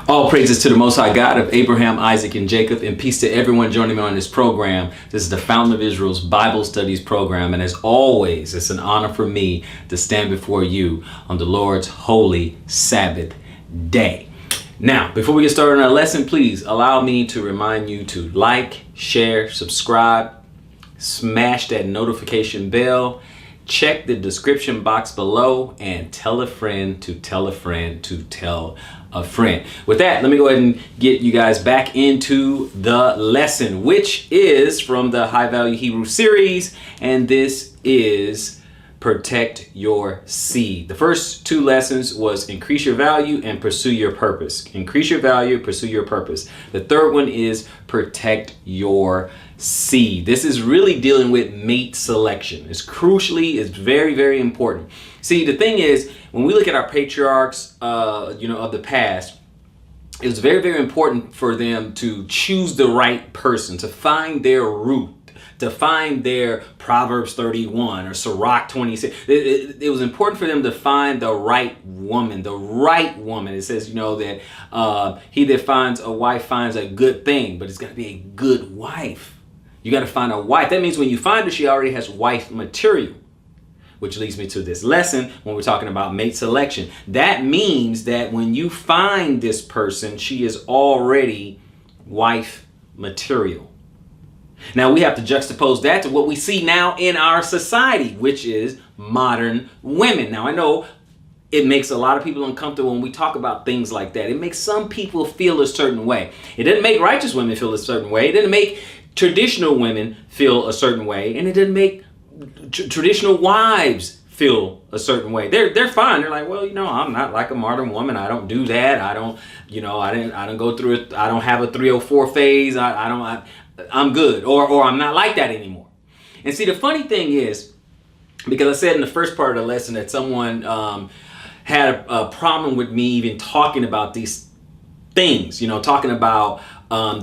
All praises to the Most High God of Abraham, Isaac, and Jacob, and peace to everyone joining me on this program. This is the Fountain of Israel's Bible Studies program, and as always, it's an honor for me to stand before you on the Lord's holy Sabbath day. Now, before we get started on our lesson, please allow me to remind you to like, share, subscribe, smash that notification bell, check the description box below, and tell a friend to tell a friend to tell a friend. With that, let me go ahead and get you guys back into the lesson, which is from the High Value Hebrew series, and this is Protect Your Seed. The first two lessons was increase your value and pursue your purpose. Increase your value, pursue your purpose. The third one is protect your seed. This is really dealing with mate selection. It's very, very important. See, the thing is, when we look at our patriarchs, of the past, it was very, very important for them to choose the right person, to find their root, to find their Proverbs 31 or Sirach 26. It was important for them to find the right woman, It says, that he that finds a wife finds a good thing, but it's got to be a good wife. You got to find a wife. That means when you find her, she already has wife material. Which leads me to this lesson when we're talking about mate selection. That means that when you find this person, she is already wife material. Now we have to juxtapose that to what we see now in our society, which is modern women. Now I know it makes a lot of people uncomfortable when we talk about things like that. It makes some people feel a certain way. It didn't make righteous women feel a certain way. It didn't make traditional women feel a certain way. And it didn't make traditional wives feel a certain way. They're fine. They're like, well, I'm not like a modern woman. I don't do that. I don't go through it. I don't have a 304 phase. I'm good. Or I'm not like that anymore. And see, the funny thing is, because I said in the first part of the lesson that someone had a problem with me even talking about these things, talking about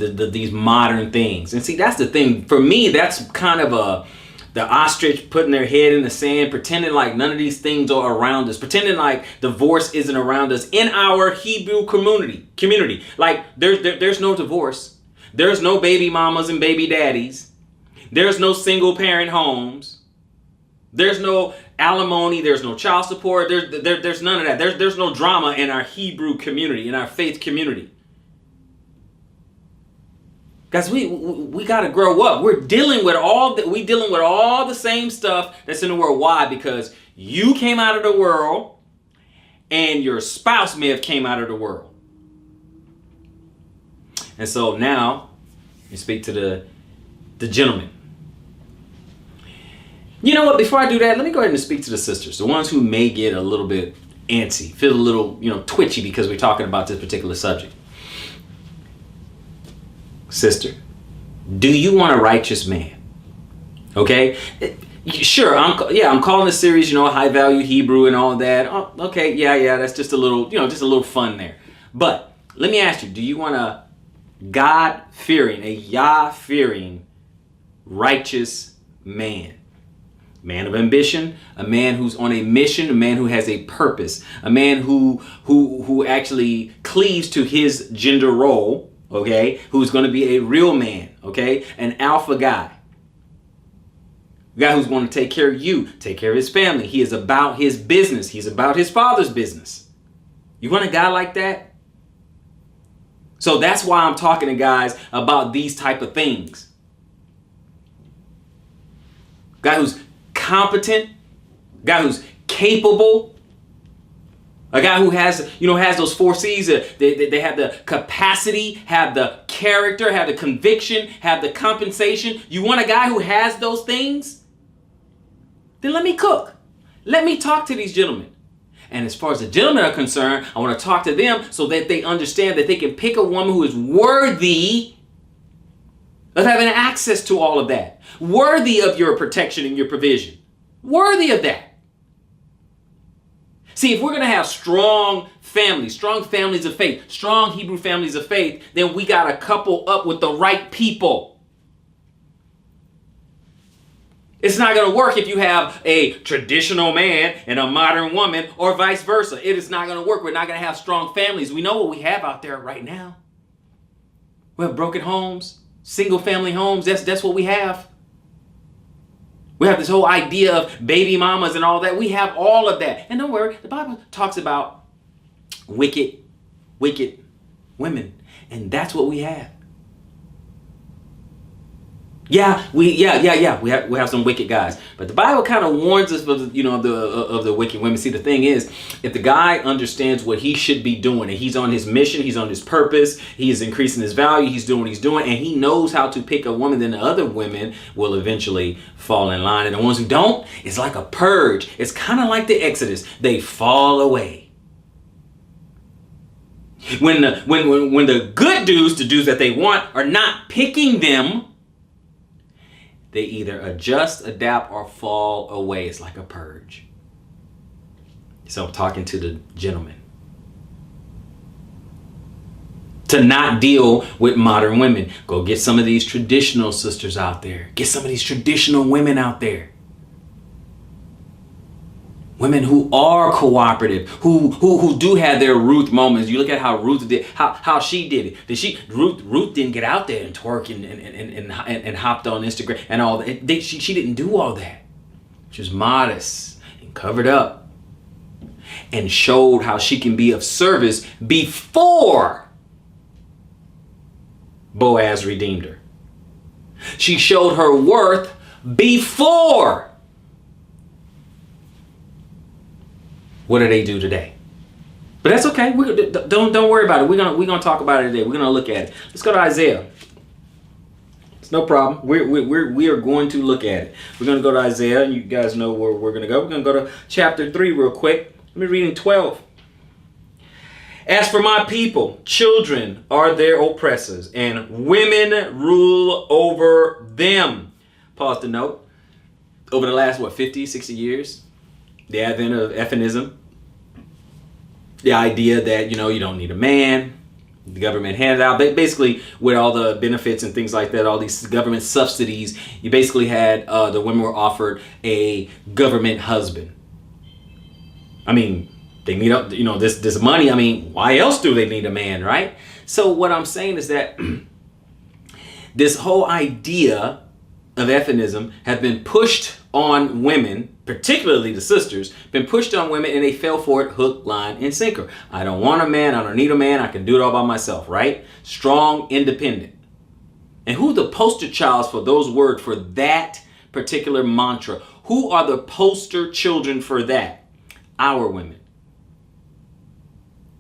these modern things. And see, that's the thing. For me, that's kind of the ostrich putting their head in the sand, pretending like none of these things are around us, pretending like divorce isn't around us in our Hebrew community. Like there's no divorce. There's no baby mamas and baby daddies. There's no single parent homes. There's no alimony. There's no child support. There's none of that. There's no drama in our Hebrew community, in our faith community. Guys, we got to grow up. We're dealing with all the same stuff that's in the world. Why? Because you came out of the world and your spouse may have came out of the world. And so now you speak to the gentleman. You know what? Before I do that, let me go ahead and speak to the sisters, the ones who may get a little bit antsy, feel a little, twitchy because we're talking about this particular subject. Sister, do you want a righteous man? Okay, sure. I'm calling this series, High Value Hebrew and all that. Oh, okay, yeah. That's just a little, just a little fun there. But let me ask you: do you want a God-fearing, a Yah-fearing, righteous man? Man of ambition, a man who's on a mission, a man who has a purpose, a man who actually cleaves to his gender role. Okay, who's going to be a real man, okay, an alpha guy. A guy who's going to take care of you, take care of his family. He is about his business. He's about his father's business. You want a guy like that? So that's why I'm talking to guys about these type of things. Guy who's competent, guy who's capable. A guy who has those 4 C's. They have the capacity, have the character, have the conviction, have the compensation. You want a guy who has those things? Then let me cook. Let me talk to these gentlemen. And as far as the gentlemen are concerned, I want to talk to them so that they understand that they can pick a woman who is worthy of having access to all of that. Worthy of your protection and your provision. Worthy of that. See, if we're going to have strong families of faith, strong Hebrew families of faith, then we got to couple up with the right people. It's not going to work if you have a traditional man and a modern woman or vice versa. It is not going to work. We're not going to have strong families. We know what we have out there right now. We have broken homes, single family homes. That's what we have. We have this whole idea of baby mamas and all that. We have all of that. And don't worry, the Bible talks about wicked women. And that's what we have. We have some wicked guys, but the Bible kind of warns us of the wicked women. See, the thing is, if the guy understands what he should be doing, and he's on his mission, he's on his purpose, he is increasing his value, he's doing what he's doing, and he knows how to pick a woman, then the other women will eventually fall in line. And the ones who don't, it's like a purge. It's kind of like the Exodus. They fall away. When the good dudes, the dudes that they want, are not picking them, they either adjust, adapt, or fall away. It's like a purge. So I'm talking to the gentlemen. To not deal with modern women. Go get some of these traditional sisters out there. Get some of these traditional women out there. Women who are cooperative, who do have their Ruth moments. You look at how Ruth did, how she did it. Ruth didn't get out there and twerk and hopped on Instagram and all that. She didn't do all that. She was modest and covered up and showed how she can be of service before Boaz redeemed her. She showed her worth before. What do they do today? But that's okay. Don't worry about it. We're gonna talk about it today. We're gonna look at it. Let's go to Isaiah. It's no problem. We are going to look at it. We're gonna go to Isaiah. You guys know where we're gonna go. We're gonna go to chapter 3 real quick. Let me read in 12. As for my people, children are their oppressors, and women rule over them. Pause to note. Over the last 50, 60 years, the advent of feminism, the idea that, you don't need a man, the government handed out, basically with all the benefits and things like that, all these government subsidies, you basically had, the women were offered a government husband. I mean, they need up, this money. I mean, why else do they need a man, right? So what I'm saying is that this whole idea of feminism has been pushed on women, particularly the sisters, been pushed on women, and they fell for it hook, line, and sinker. I don't want a man. I don't need a man. I can do it all by myself, right? Strong, independent. And who the poster childs for those words, for that particular mantra? Who are the poster children for that? Our women.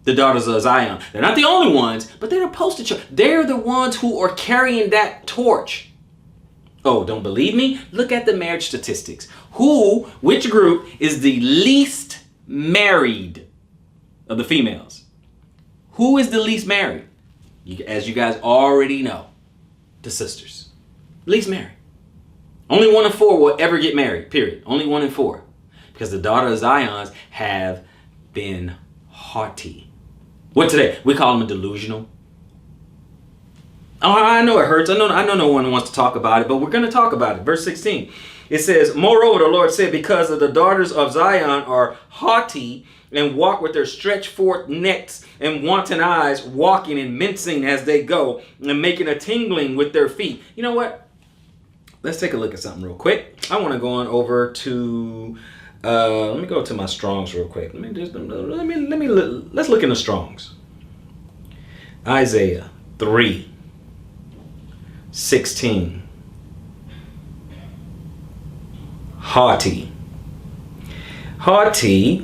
The daughters of Zion. They're not the only ones, but they're the poster children. They're the ones who are carrying that torch. Oh, don't believe me? Look at the marriage statistics. Which group is the least married of the females? Who is the least married? As you guys already know, the sisters. Least married. Only 1 in 4 will ever get married, period. Only 1 in 4. Because the daughter of Zions have been haughty. What today? We call them delusional. Oh, I know it hurts. I know no one wants to talk about it, but we're going to talk about it. Verse 16. It says, moreover, the Lord said, because of the daughters of Zion are haughty and walk with their stretched forth necks and wanton eyes, walking and mincing as they go and making a tingling with their feet. You know what? Let's take a look at something real quick. I want to go on over to, let me go to my Strongs real quick. Let's look in the Strongs. Isaiah 3:16. Haughty,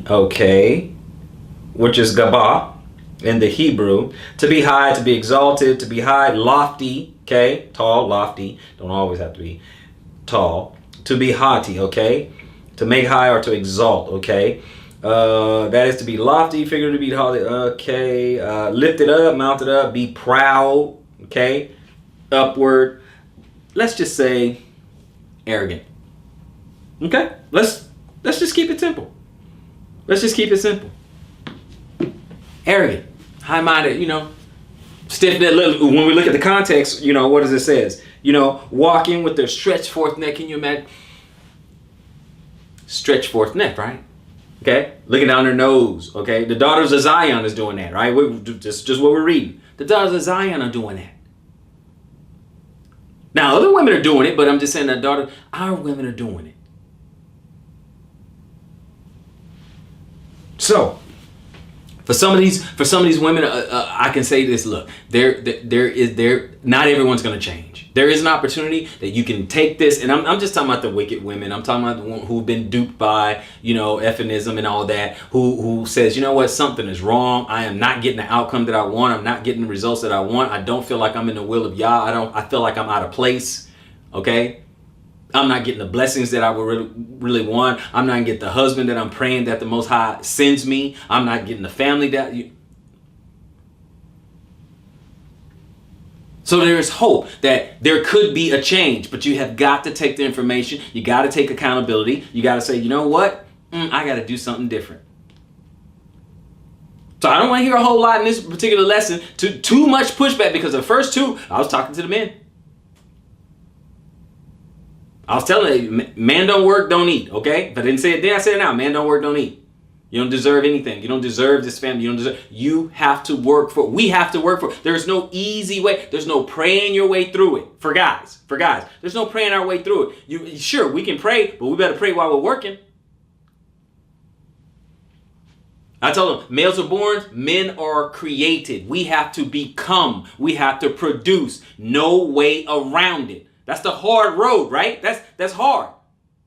okay, which is gaba in the Hebrew, to be high, to be exalted, to be high, lofty, okay, tall, lofty, don't always have to be tall, to be haughty, okay, to make high or to exalt, okay, that is to be lofty, figure to be haughty, okay, lifted up, mounted up, be proud, okay, upward, let's just say arrogant. Okay, let's just keep it simple. Let's just keep it simple. Arrogant, high-minded, stiff-necked. When we look at the context, what does it says? Walking with their stretched forth neck. Can you imagine? stretch forth neck, right? Okay, looking down their nose. Okay, the daughters of Zion is doing that, right? Just what we're reading. The daughters of Zion are doing that. Now, other women are doing it, but I'm just saying that our women are doing it. So, for some of these women, I can say this: look, not everyone's going to change. There is an opportunity that you can take this, and I'm just talking about the wicked women. I'm talking about the one who've been duped by, effemism and all that. Who says, you know what, something is wrong. I am not getting the outcome that I want. I'm not getting the results that I want. I don't feel like I'm in the will of Yah. I feel like I'm out of place. Okay. I'm not getting the blessings that I would really want. I'm not getting the husband that I'm praying that the Most High sends me. I'm not getting the family that you. So there is hope that there could be a change, but you have got to take the information. You got to take accountability. You got to say, you know what? I got to do something different. So I don't want to hear a whole lot in this particular lesson. Too much pushback, because the first two, I was talking to the men. I was telling you, man don't work, don't eat, okay? If I didn't say it then, I said it now. Man don't work, don't eat. You don't deserve anything. You don't deserve this family. You have to work for, we have to work for. There's no easy way. There's no praying your way through it. For guys. There's no praying our way through it. Sure, we can pray, but we better pray while we're working. I told them, males are born, men are created. We have to become. We have to produce. No way around it. That's the hard road, right? That's hard.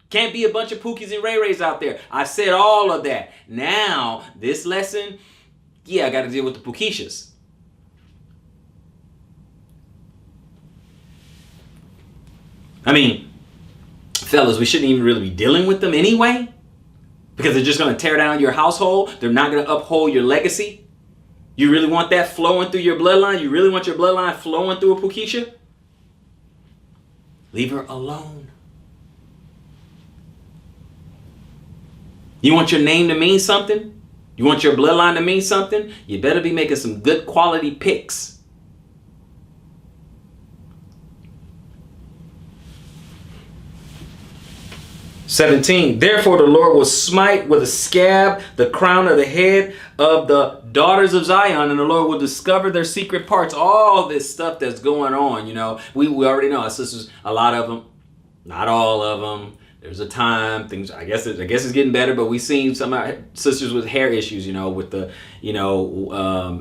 Can't be a bunch of Pookies and Rays out there. I said all of that. Now, this lesson, I got to deal with the Pookishas. I mean, fellas, we shouldn't even really be dealing with them anyway, because they're just going to tear down your household. They're not going to uphold your legacy. You really want that flowing through your bloodline? You really want your bloodline flowing through a Pookisha? Leave her alone. You want your name to mean something? You want your bloodline to mean something? You better be making some good quality picks. (17) Therefore the Lord will smite with a scab the crown of the head of the daughters of Zion, and the Lord will discover their secret parts. All this stuff that's going on, we already know our sisters, a lot of them, not all of them. There's a time things. I guess it's getting better, but we've seen some sisters with hair issues, with the,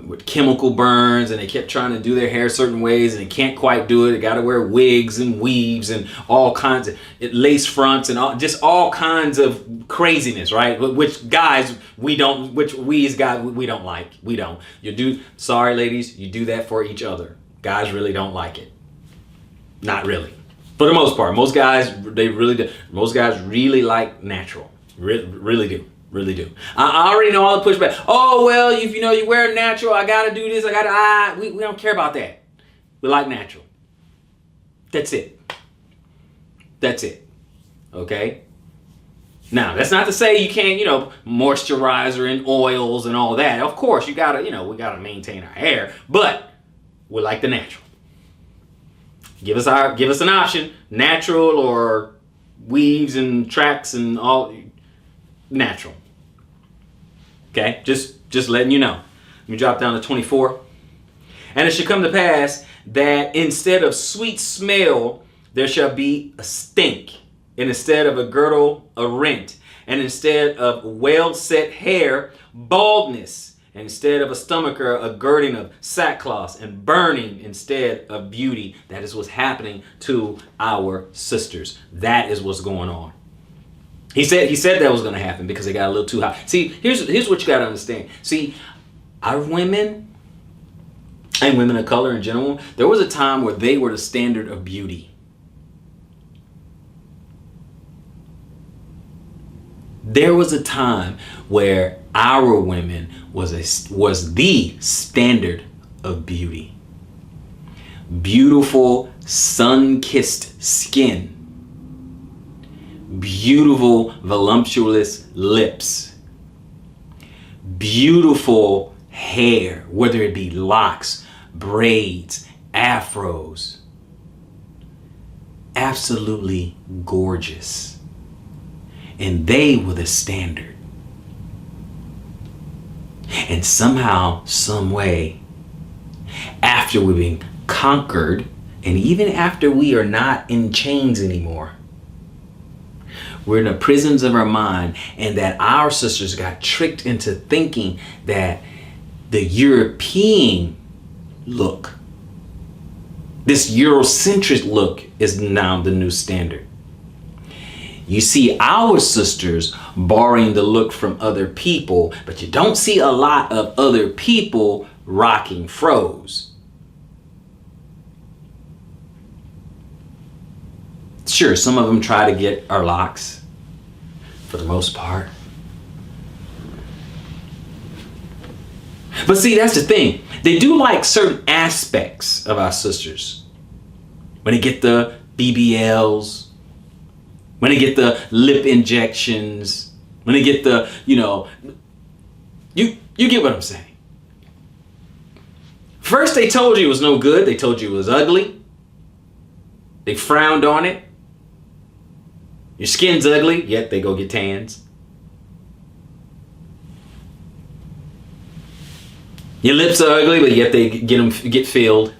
with chemical burns, and they kept trying to do their hair certain ways, and they can't quite do it. They got to wear wigs and weaves and all kinds of lace fronts and all kinds of craziness, right? Which guys we don't, which we as guys we don't like. We don't. Sorry, ladies, you do that for each other. Guys really don't like it. Not really. For the most part, most guys, they really do. Most guys really like natural. Really do. I already know all the pushback. Oh, well, if you wear natural, I got to do this. We don't care about that. We like natural. That's it. Okay? Now, that's not to say you can't, moisturizer and oils and all that. Of course, we got to maintain our hair, but we like the natural. Give us an option, natural or weaves and tracks and all natural. Okay, just letting you know. Let me drop down to 24. And it shall come to pass that instead of sweet smell, there shall be a stink, and instead of a girdle, a rent, and instead of well-set hair, baldness. And instead of a stomacher, a girding of sackcloth, and burning instead of beauty. That is what's happening to our sisters. That is what's going on. He said that was going to happen because they got a little too high. See, here's what you got to understand. See, our women and women of color in general, there was a time where they were the standard of beauty. There was a time where our women was the standard of beauty. Beautiful, sun-kissed skin. Beautiful, voluptuous lips. Beautiful hair, whether it be locks, braids, afros. Absolutely gorgeous. and they were the standard. And somehow, some way, after we've been conquered, and even after we are not in chains anymore, we're in the prisons of our mind, and that our sisters got tricked into thinking that the European look, this Eurocentric look, is now the new standard. You see our sisters borrowing the look from other people, but you don't see a lot of other people rocking fros. Sure, some of them try to get our locks, for the most part. But see, that's the thing. They do like certain aspects of our sisters. When they get the BBLs, when they get the lip injections, when they get the, you get what I'm saying. First, they told you it was no good. They told you it was ugly. They frowned on it. Your skin's ugly, yet they go get tans. Your lips are ugly, but yet they get filled.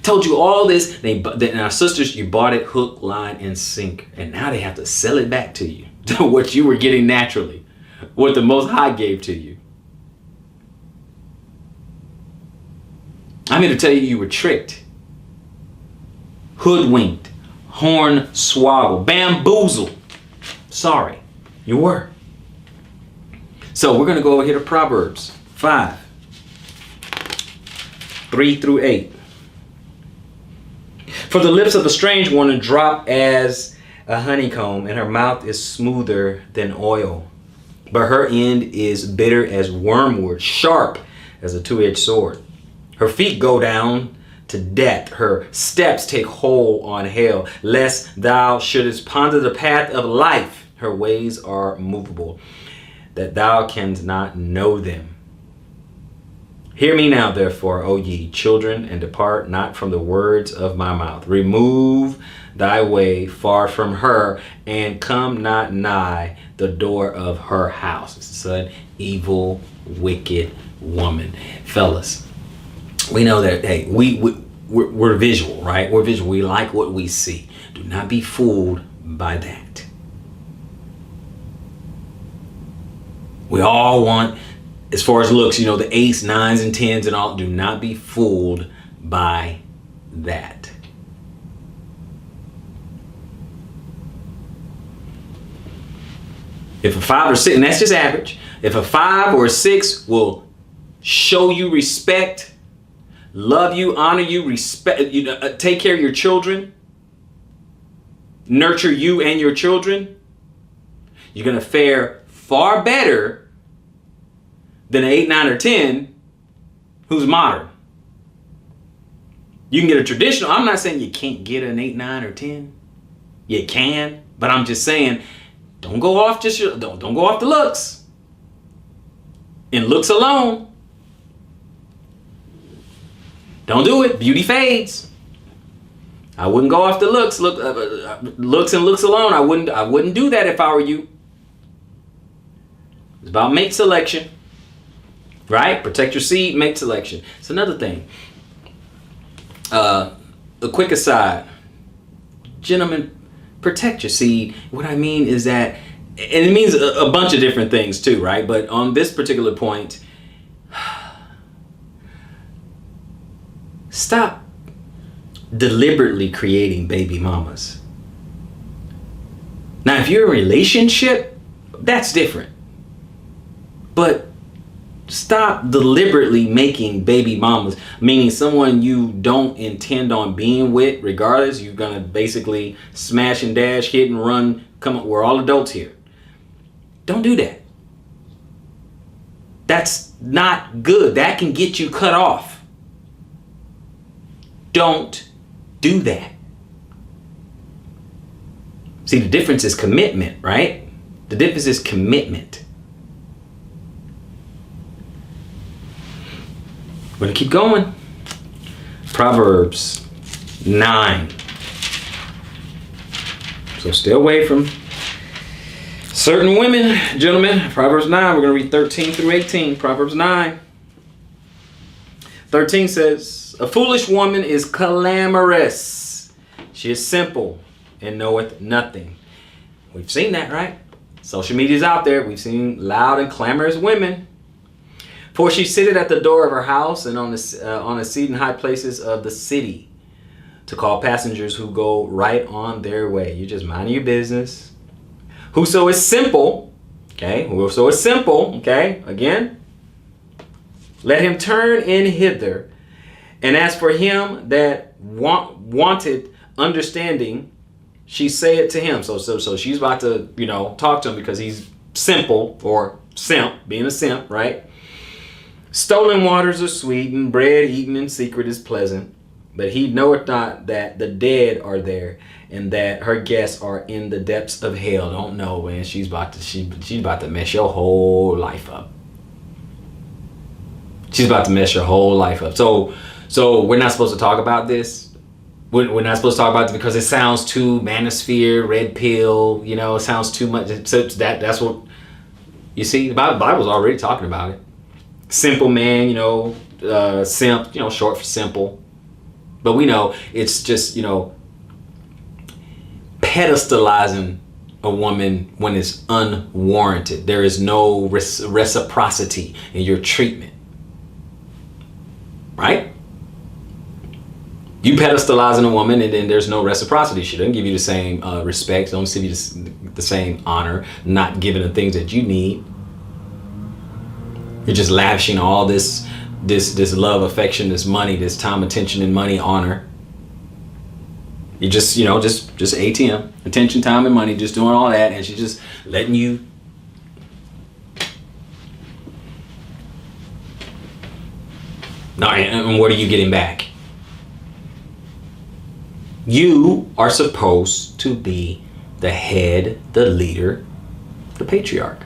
Told you all this. And our sisters, you bought it hook, line, and sink. And now they have to sell it back to you. To what you were getting naturally. What the Most High gave to you. I'm here to tell you, you were tricked. Hoodwinked. Hornswoggled. Bamboozled. Sorry. You were. So we're going to go over here to Proverbs 5. 3-8. For the lips of the strange one drop as a honeycomb, and her mouth is smoother than oil. But her end is bitter as wormwood, sharp as a two-edged sword. Her feet go down to death. Her steps take hold on hell, lest thou shouldest ponder the path of life. Her ways are movable, that thou canst not know them. Hear me now, therefore, O ye children, and depart not from the words of my mouth. Remove thy way far from her, and come not nigh the door of her house. It's an evil, wicked woman. Fellas, we know that, hey, we're visual, right? We're visual. We like what we see. Do not be fooled by that. We all want, as far as looks, the 8s, 9s, and 10s and all. Do not be fooled by that. If a 5 or 6, and that's just average, if a 5 or a 6 will show you respect, love you, honor you, respect, take care of your children, nurture you and your children, you're going to fare far better than an 8, 9, or 10 who's modern. You can get a traditional. I'm not saying you can't get an 8, 9, or 10. You can, but I'm just saying, don't go off don't go off the looks. And looks alone. Don't do it. Beauty fades. I wouldn't go off the looks. Looks and looks alone. I wouldn't do that if I were you. It's about mate selection. Right? Protect your seed, mate selection. It's another thing. A quick aside. Gentlemen, protect your seed. What I mean is that, and it means a bunch of different things too, right? But on this particular point, stop deliberately creating baby mamas. Now, if you're in a relationship, that's different. But stop deliberately making baby mamas, meaning someone you don't intend on being with regardless. You're going to basically smash and dash, hit and run. Come on, we're all adults here. Don't do that. That's not good. That can get you cut off. Don't do that. See, the difference is commitment, right? The difference is commitment. We're going to keep going. Proverbs 9. So stay away from Certain women, gentlemen, Proverbs 9, we're going to read 13 through 18. Proverbs 9. 13 says, a foolish woman is clamorous. She is simple and knoweth nothing. We've seen that, right? Social media's out there. We've seen loud and clamorous women. For she sitteth at the door of her house and on a seat in high places of the city to call passengers who go right on their way. You're just minding your business. Whoso is simple, okay, again, let him turn in hither. And as for him that wanted understanding, she saith to him. So she's about to, talk to him because he's simple, or simp, being a simp, right? Stolen waters are sweet, and bread eaten in secret is pleasant. But he knoweth not that the dead are there, and that her guests are in the depths of hell. Don't know, man. She's about to mess your whole life up. She's about to mess your whole life up. So we're not supposed to talk about this. We're not supposed to talk about it because it sounds too manosphere, red pill. It sounds too much. So that's what you see. The Bible's already talking about it. Simple man, simp, short for simple. But we know it's just, pedestalizing a woman when it's unwarranted. There is no reciprocity in your treatment. Right? You pedestalizing a woman and then there's no reciprocity. She doesn't give you the same respect, don't give you the same honor, not giving the things that you need. You're just lavishing all this love, affection, this money, this time, attention, and money, honor. You just ATM, attention, time, and money, just doing all that, and she's just letting you. No, and what are you getting back? You are supposed to be the head, the leader, the patriarch.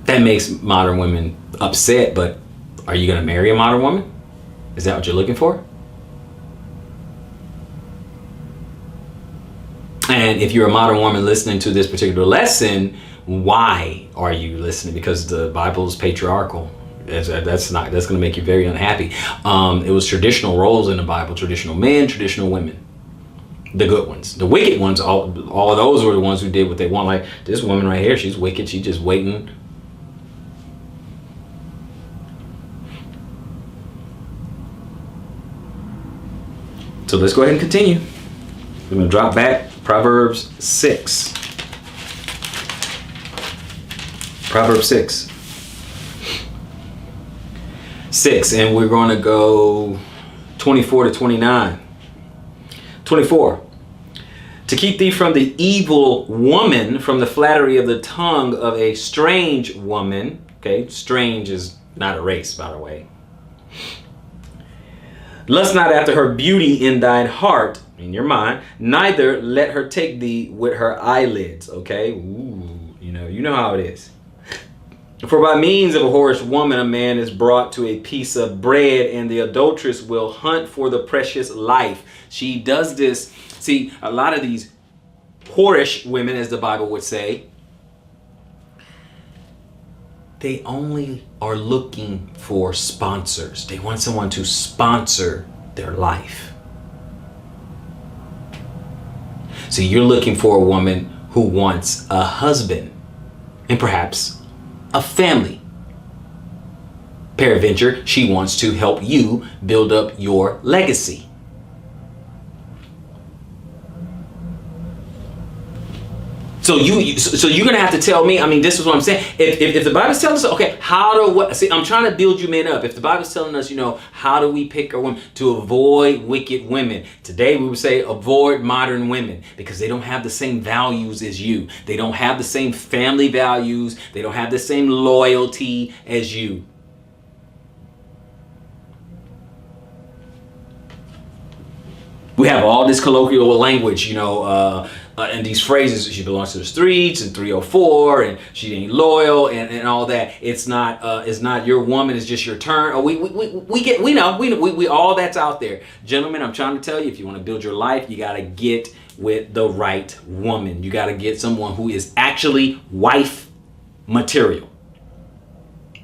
That makes modern women upset, but are you going to marry a modern woman? Is that what you're looking for? And if you're a modern woman listening to this particular lesson, why are you listening? Because the Bible's patriarchal. That's going to make you very unhappy. It was traditional roles in the Bible: traditional men, traditional women. The good ones. The wicked ones, all of those were the ones who did what they want. Like this woman right here, she's wicked. She's just waiting. So let's go ahead and continue. We're going to drop back. Proverbs 6. Proverbs 6. 6. And we're going to go 24 to 29. 24. To keep thee from the evil woman, from the flattery of the tongue of a strange woman. Okay, strange is not a race, by the way. Lust not after her beauty in thine heart, in your mind, neither let her take thee with her eyelids. Okay, ooh, you know how it is. For by means of a whorish woman, a man is brought to a piece of bread, and the adulteress will hunt for the precious life. She does this. See, a lot of these whorish women, as the Bible would say, they only are looking for sponsors. They want someone to sponsor their life. So you're looking for a woman who wants a husband and perhaps a family. Peradventure, she wants to help you build up your legacy. So you're gonna have to tell me. I mean, this is what I'm saying. If the Bible's telling us, okay, I'm trying to build you men up. If the Bible's telling us, how do we pick a woman to avoid wicked women? Today we would say avoid modern women because they don't have the same values as you. They don't have the same family values. They don't have the same loyalty as you. We have all this colloquial language, and these phrases. She belongs to the streets and 304, and she ain't loyal, and all that. It's not your woman. It's just your turn. Oh, we know all that's out there, gentlemen. I'm trying to tell you, if you want to build your life, you got to get with the right woman. You got to get someone who is actually wife material.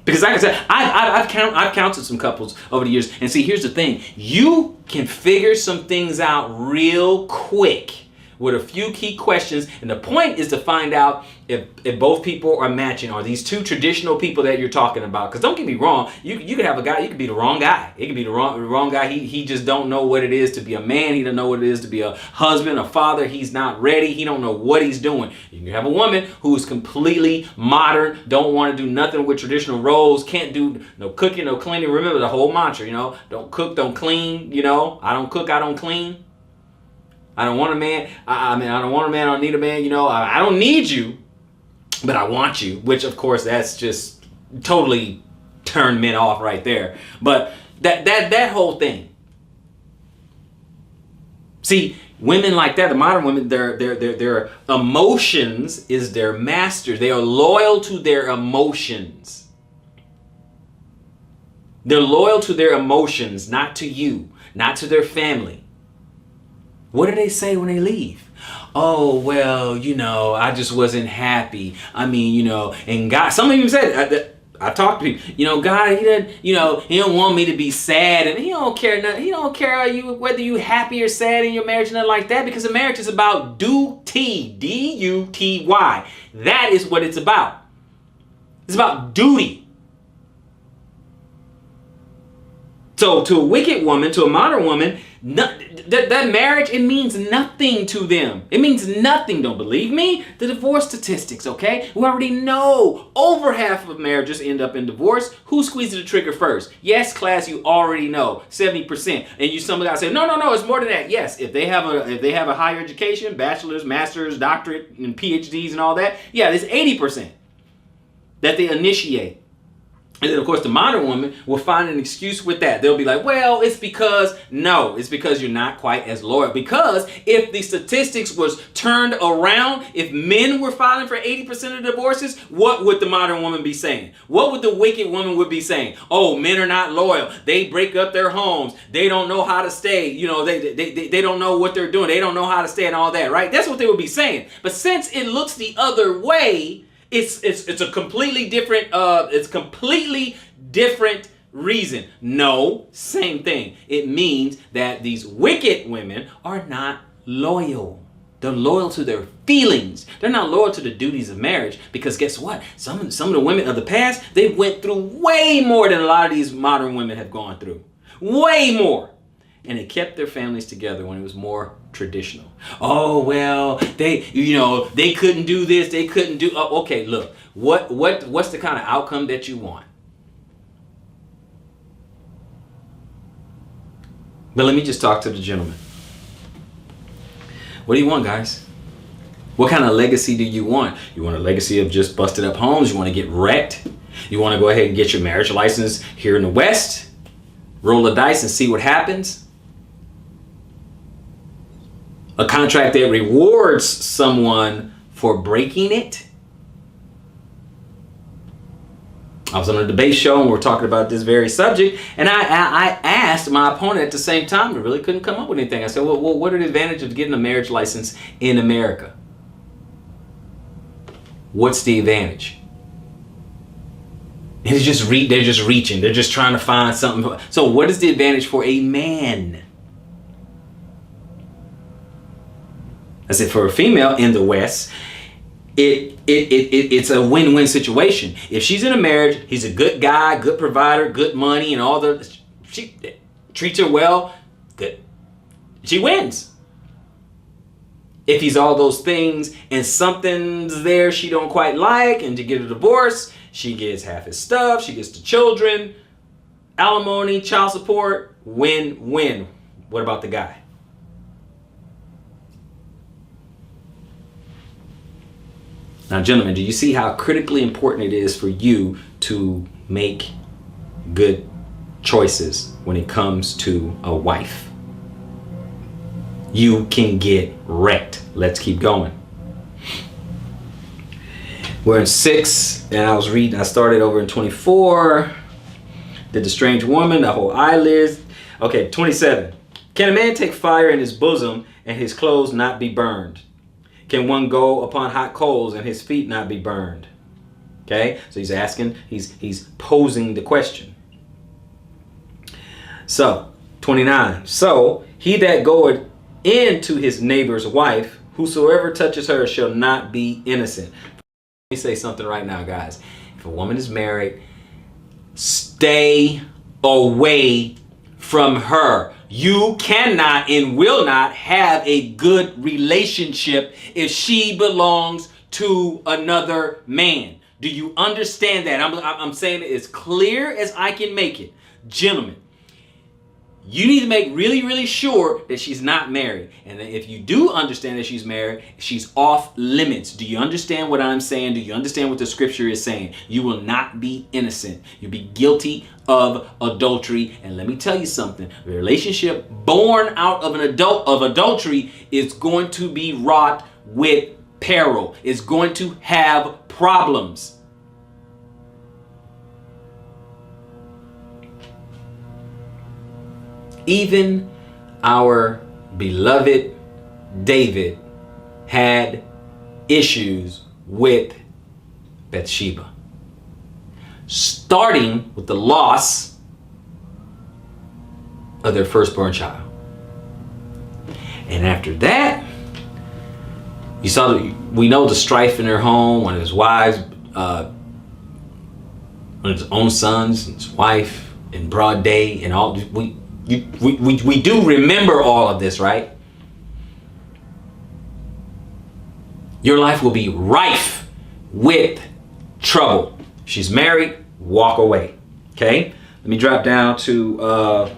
Because like I said, I've counseled some couples over the years. And see, here's the thing. You can figure some things out real quick with a few key questions. And the point is to find out if both people are matching. Are these two traditional people that you're talking about? Because don't get me wrong, you could have a guy, you could be the wrong guy. It could be the wrong guy. He just don't know what it is to be a man. He don't know what it is to be a husband, a father. He's not ready. He don't know what he's doing. You can have a woman who's completely modern, don't want to do nothing with traditional roles, can't do no cooking, no cleaning. Remember the whole mantra, don't cook, don't clean, I don't cook, I don't clean. I don't want a man. I don't want a man. I don't need a man. I don't need you, but I want you. Which, of course, that's just totally turned men off right there. But that whole thing. See, women like that, the modern women, their emotions is their master. They are loyal to their emotions. They're loyal to their emotions, not to you, not to their family. What do they say when they leave? Oh, well, I just wasn't happy. And God, some of you said, I talked to people, God, he don't want me to be sad, and he don't care nothing. He don't care whether you happy or sad in your marriage and nothing like that, because a marriage is about duty, D-U-T-Y. That is what it's about. It's about duty. So to a wicked woman, to a modern woman, that marriage, it means nothing to them. It means nothing. Don't believe me? The divorce statistics, okay? We already know over half of marriages end up in divorce. Who squeezes the trigger first? Yes, class, you already know, 70%. And some guys say, no, it's more than that. Yes, if they have a higher education, bachelor's, master's, doctorate, and PhDs and all that, yeah, it's 80% that they initiate. And then, of course, the modern woman will find an excuse with that. They'll be like, well, it's because you're not quite as loyal. Because if the statistics was turned around, if men were filing for 80% of divorces, what would the modern woman be saying? What would the wicked woman would be saying? Oh, men are not loyal. They break up their homes. They don't know how to stay. They don't know what they're doing. They don't know how to stay and all that, right? That's what they would be saying. But since it looks the other way, it's a completely different reason. No, same thing. It means that these wicked women are not loyal. They're loyal to their feelings. They're not loyal to the duties of marriage, because guess what? Some of the women of the past, they went through way more than a lot of these modern women have gone through. Way more. And they kept their families together when it was more traditional. Oh, well, they couldn't do this. They couldn't do. Oh, okay, look, what's the kind of outcome that you want? But let me just talk to the gentleman. What do you want, guys? What kind of legacy do you want? You want a legacy of just busted up homes? You want to get wrecked? You want to go ahead and get your marriage license here in the West? Roll the dice and see what happens? A contract that rewards someone for breaking it? I was on a debate show and we're talking about this very subject, and I asked my opponent at the same time, I really couldn't come up with anything. I said, well, what are the advantages of getting a marriage license in America? What's the advantage? And they're just reaching. They're just trying to find something. So what is the advantage for a man? I said, for a female in the West, it's a win-win situation. If she's in a marriage, he's a good guy, good provider, good money, and she treats her well, good. She wins. If he's all those things and something's there she don't quite like, and to get a divorce, she gets half his stuff, she gets the children, alimony, child support, win-win. What about the guy? Now, gentlemen, do you see how critically important it is for you to make good choices when it comes to a wife? You can get wrecked. Let's keep going. We're in 6, and I started over in 24. Did the strange woman, the whole eyelids. Okay, 27. Can a man take fire in his bosom and his clothes not be burned? Can one go upon hot coals and his feet not be burned? Okay, so he's asking, he's posing the question. So, 29. So, he that goeth into his neighbor's wife, whosoever touches her shall not be innocent. Let me say something right now, guys. If a woman is married, stay away from her. You cannot and will not have a good relationship if she belongs to another man. Do you understand that? I'm saying it as clear as I can make it. Gentlemen, you need to make really, really sure that she's not married. And if you do understand that she's married, she's off limits. Do you understand what I'm saying? Do you understand what the scripture is saying? You will not be innocent. You'll be guilty of adultery. And let me tell you something. A relationship born out of adultery is going to be wrought with peril. It's going to have problems. Even our beloved David had issues with Bathsheba, starting with the loss of their firstborn child. And after that, you saw we know the strife in their home, one of his wives, one of his own sons, and his wife in broad day, and all. We do remember all of this, right? Your life will be rife with trouble. She's married, walk away. Okay? Let me drop down to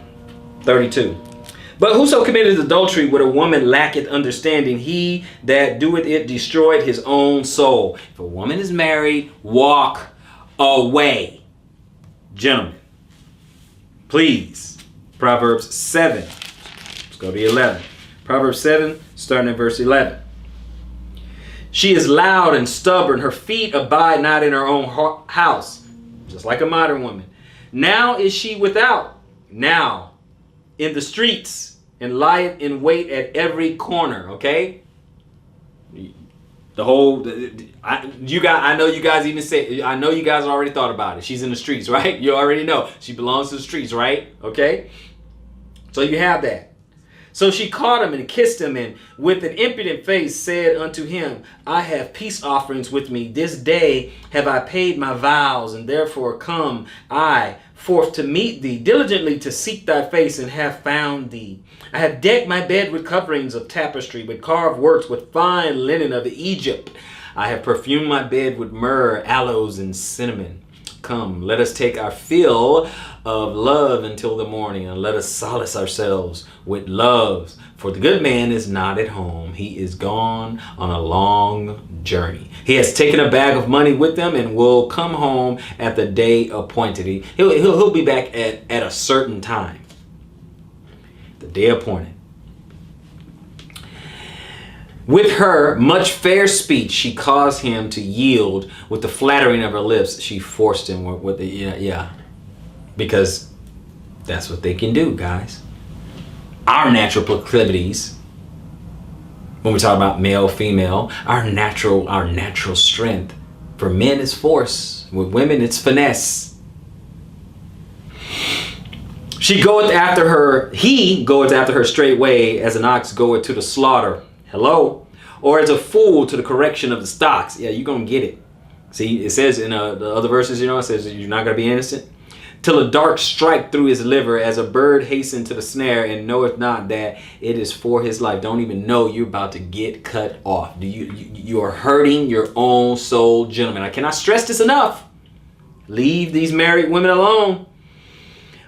32. But whoso committeth adultery with a woman lacketh understanding. He that doeth it destroyed his own soul. If a woman is married, walk away. Gentlemen, please. Proverbs 7. Let's go to 11. Proverbs 7, starting at verse 11. She is loud and stubborn. Her feet abide not in her own house. Just like a modern woman. Now is she without. Now in the streets, and lieth in wait at every corner. Okay? The whole, I know you guys even say, I know you guys already thought about it. She's in the streets, right? You already know. She belongs to the streets, right? Okay? So you have that. So she caught him and kissed him, and with an impudent face said unto him, I have peace offerings with me. This day have I paid my vows, and therefore come I forth to meet thee, diligently to seek thy face, and have found thee. I have decked my bed with coverings of tapestry, with carved works, with fine linen of Egypt. I have perfumed my bed with myrrh, aloes, and cinnamon. Come, let us take our fill of love until the morning, and let us solace ourselves with loves. For the good man is not at home. He is gone on a long journey. He has taken a bag of money with him, and will come home at the day appointed. He'll be back at a certain time. The day appointed. With her much fair speech, she caused him to yield. With the flattering of her lips, she forced him with the, yeah. Because that's what they can do, guys. Our natural proclivities, when we talk about male, female, our natural strength. For men, it's force. With women, it's finesse. He goeth after her straightway, as an ox goeth to the slaughter. Hello? Or as a fool to the correction of the stocks. Yeah, you're going to get it. See, it says in the other verses, it says you're not going to be innocent. Till a dart strike through his liver, as a bird hasten to the snare, and knoweth not that it is for his life. Don't even know you're about to get cut off. You are hurting your own soul, gentlemen. I cannot stress this enough. Leave these married women alone.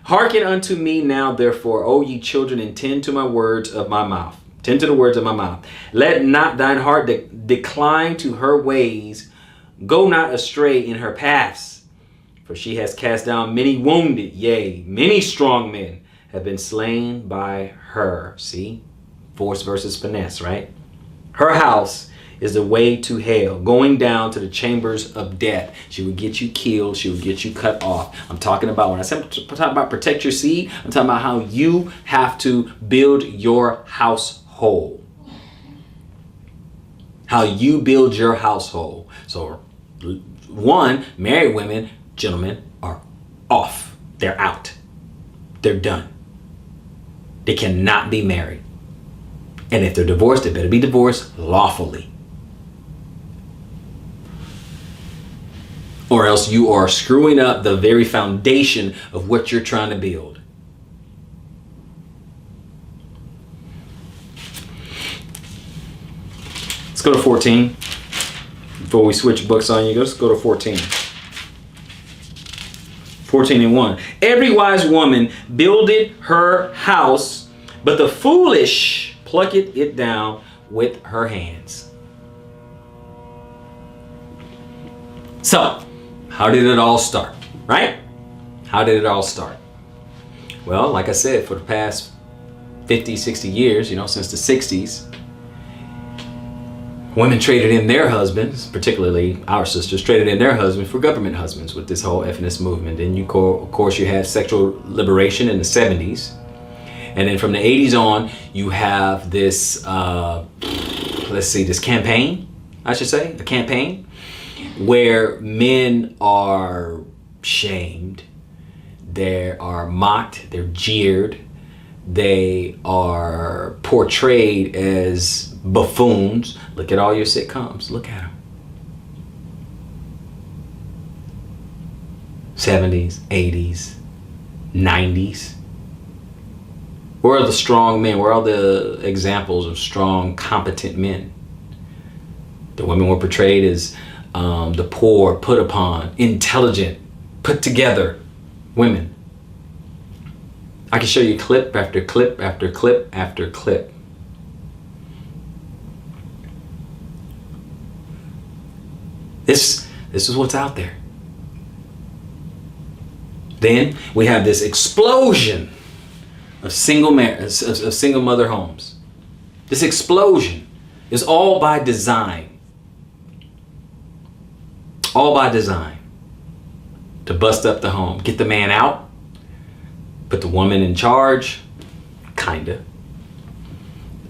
Hearken unto me now, therefore, O ye children, and tend to my words of my mouth. Tend to the words of my mouth. Let not thine heart decline to her ways. Go not astray in her paths. For she has cast down many wounded, yea, many strong men have been slain by her. See? Force versus finesse, right? Her house is the way to hell, going down to the chambers of death. She would get you killed. She would get you cut off. I'm talking about, when I say I'm talking about protect your seed, I'm talking about how you have to build your household. How you build your household. So, one, married women, gentlemen, are off. They're out. They're done. They cannot be married. And if they're divorced, they better be divorced lawfully. Or else you are screwing up the very foundation of what you're trying to build. Let's go to 14. Before we switch books on you, let's go to 14. 14:1. Every wise woman builded her house, but the foolish plucketh it down with her hands. So, how did it all start? Right? How did it all start? Well, like I said, for the past 50, 60 years, since the 60s, women traded in their husbands, particularly our sisters, traded in their husbands for government husbands with this whole feminist movement. Then you, of course, you had sexual liberation in the 70s. And then from the 80s on, you have this, this campaign, I should say, a campaign where men are shamed, they are mocked, they're jeered, they are portrayed as buffoons. Look at all your sitcoms. Look at them. 70s, 80s, 90s. Where are the strong men? Where are the examples of strong, competent men? The women were portrayed as the poor, put upon, intelligent, put together women. I can show you clip after clip after clip after clip. This is what's out there. Then we have this explosion of single mother homes. This explosion is all by design. All by design. To bust up the home, get the man out, put the woman in charge, kinda,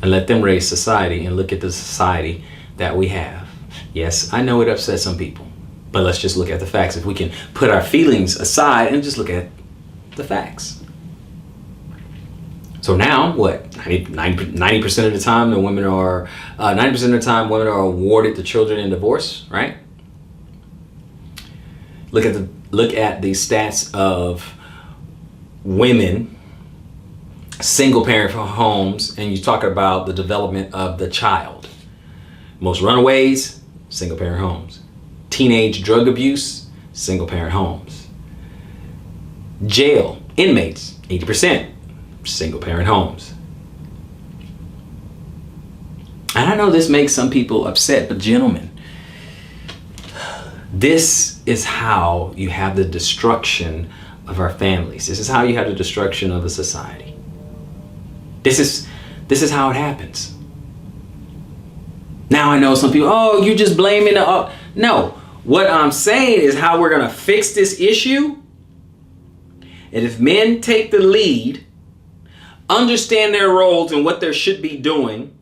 and let them raise society. And look at the society that we have. Yes, I know it upsets some people, but let's just look at the facts. If we can put our feelings aside and just look at the facts. So now, what? 90% of the time, women are awarded the children in divorce, right? Look at the stats of women, single parent homes, and you talk about the development of the child. Most runaways, single parent homes. Teenage drug abuse, single parent homes. Jail inmates, 80%, single parent homes. And I know this makes some people upset, but gentlemen, this is how you have the destruction of our families. This is how you have the destruction of a society. This is how it happens. Now I know some people, oh, you're just blaming the... No, what I'm saying is how we're going to fix this issue. And if men take the lead, understand their roles and what they should be doing,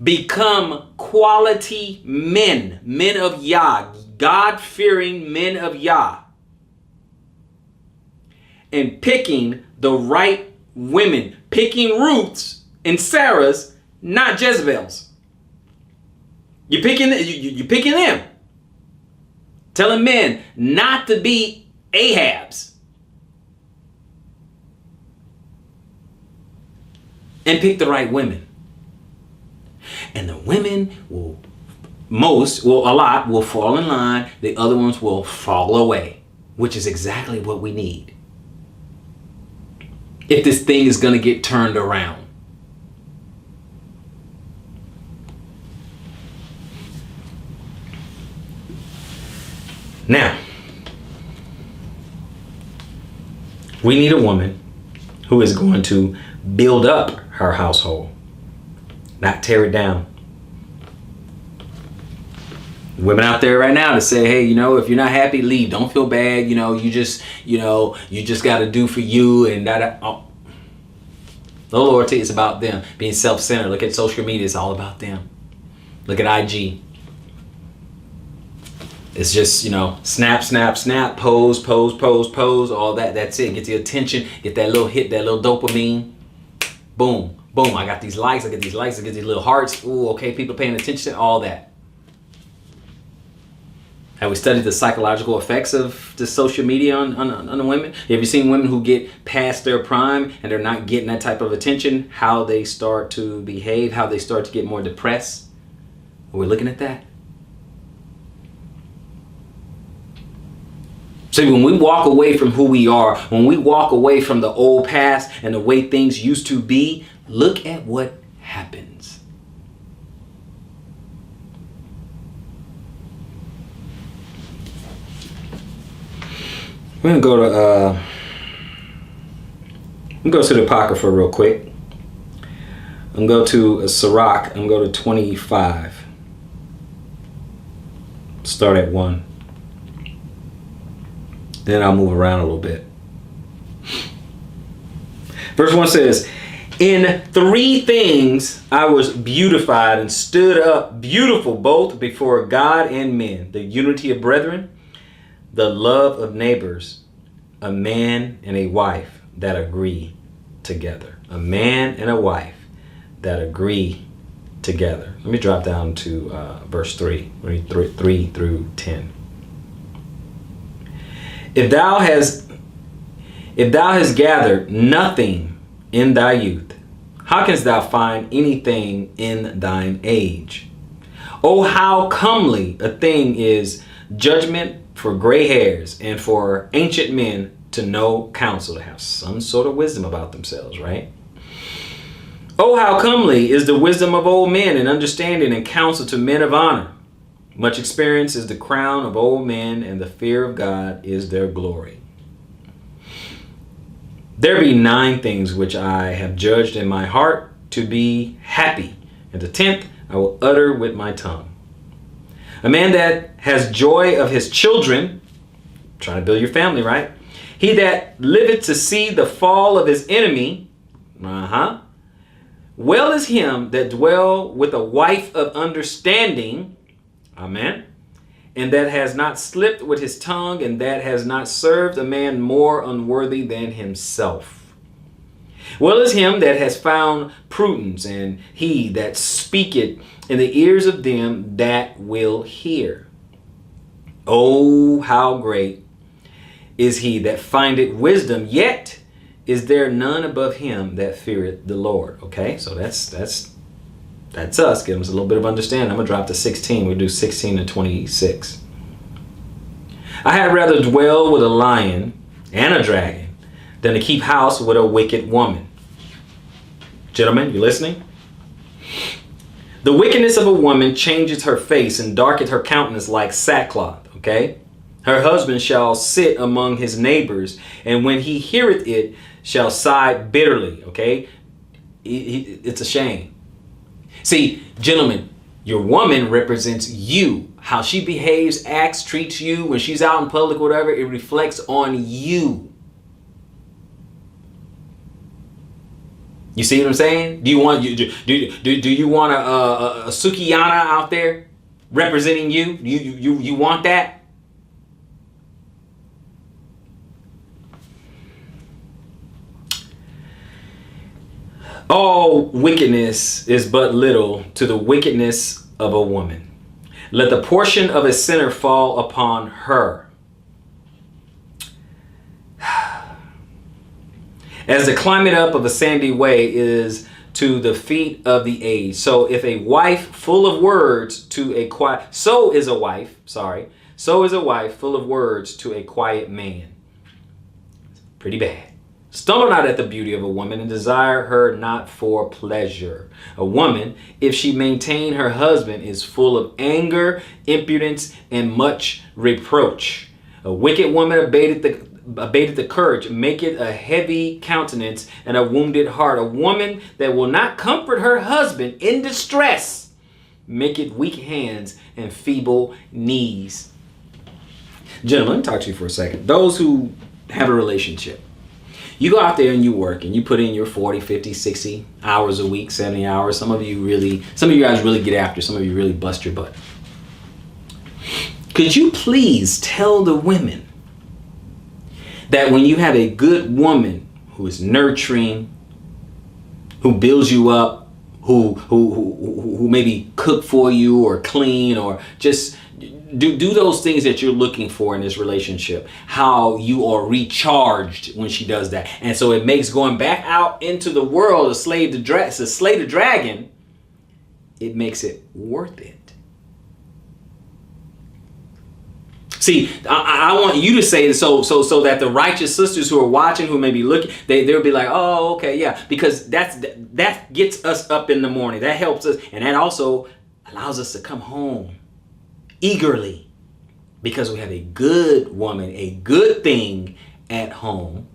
become quality men, men of Yah, God-fearing men of Yah, and picking the right women, picking Ruths and Sarahs, not Jezebels. You're picking them. Telling men not to be Ahabs. And pick the right women. And the women a lot will fall in line. The other ones will fall away, which is exactly what we need. If this thing is going to get turned around. Now, we need a woman who is going to build up her household, not tear it down. Women out there right now to say, hey, if you're not happy, leave. Don't feel bad. You just got to do for you and that. Oh. No loyalty is about them being self-centered. Look at social media. It's all about them. Look at IG. It's just, snap, snap, snap, pose, pose, pose, pose, all that. That's it. Get the attention. Get that little hit, that little dopamine. Boom, boom. I got these likes. I get these likes. I get these little hearts. Ooh, okay. People paying attention. All that. Have we studied the psychological effects of the social media on the women? Have you seen women who get past their prime and they're not getting that type of attention? How they start to behave, how they start to get more depressed? Are we looking at that? See, when we walk away from who we are, when we walk away from the old past and the way things used to be, look at what happens. We're gonna go to the Apocrypha real quick. I'm gonna go to Sirach. I'm gonna go to 25. Start at 1. Then I'll move around a little bit. Verse 1 says, "In 3 things I was beautified and stood up beautiful both before God and men, the unity of brethren, the love of neighbors, a man and a wife that agree together." A man and a wife that agree together. Let me drop down to verse 3 through 10. If thou hast gathered nothing in thy youth, how canst thou find anything in thine age? Oh, how comely a thing is judgment for gray hairs, and for ancient men to know counsel, to have some sort of wisdom about themselves, right? Oh, how comely is the wisdom of old men, and understanding and counsel to men of honor. Much experience is the crown of old men, and the fear of God is their glory. There be 9 things which I have judged in my heart to be happy, and the 10th I will utter with my tongue. A man that has joy of his children, trying to build your family, right? He that liveth to see the fall of his enemy, well is him that dwell with a wife of understanding, amen, and that has not slipped with his tongue, and that has not served a man more unworthy than himself. Well is him that has found prudence, and he that speaketh in the ears of them that will hear. Oh, how great is he that findeth wisdom, yet is there none above him that feareth the Lord. Okay, so that's us. Give us a little bit of understanding. I'm going to drop to 16. We'll do 16 to 26. I had rather dwell with a lion and a dragon than to keep house with a wicked woman. Gentlemen, you listening? The wickedness of a woman changes her face and darketh her countenance like sackcloth. Okay? Her husband shall sit among his neighbors, and when he heareth it, shall sigh bitterly. Okay? It's a shame. See, gentlemen, your woman represents you. How she behaves, acts, treats you when she's out in public, whatever, it reflects on you. You see what I'm saying? Do you want a Sukiyana out there representing you? You want that? All wickedness is but little to the wickedness of a woman. Let the portion of a sinner fall upon her. As the climbing up of a sandy way is to the feet of the aged. So if a wife full of words to a quiet, so is a wife full of words to a quiet man. Pretty bad. Stumble not at the beauty of a woman, and desire her not for pleasure. A woman, if she maintain her husband, is full of anger, impudence, and much reproach. A wicked woman abated the courage, maketh a heavy countenance and a wounded heart. A woman that will not comfort her husband in distress maketh weak hands and feeble knees. Gentlemen, let me talk to you for a second. Those who have a relationship, you go out there and you work and you put in your 40, 50, 60 hours a week, 70 hours. Some of you guys really get after. Some of you really bust your butt. Could you please tell the women that when you have a good woman who is nurturing, who builds you up, who maybe cook for you or clean or just do those things that you're looking for in this relationship, how you are recharged when she does that. And so it makes going back out into the world to slay the dragon, it makes it worth it. See, I want you to say so that the righteous sisters who are watching, who may be looking, they'll be like, oh, okay, yeah, because that gets us up in the morning. That helps us, and that also allows us to come home eagerly because we have a good woman, a good thing at home.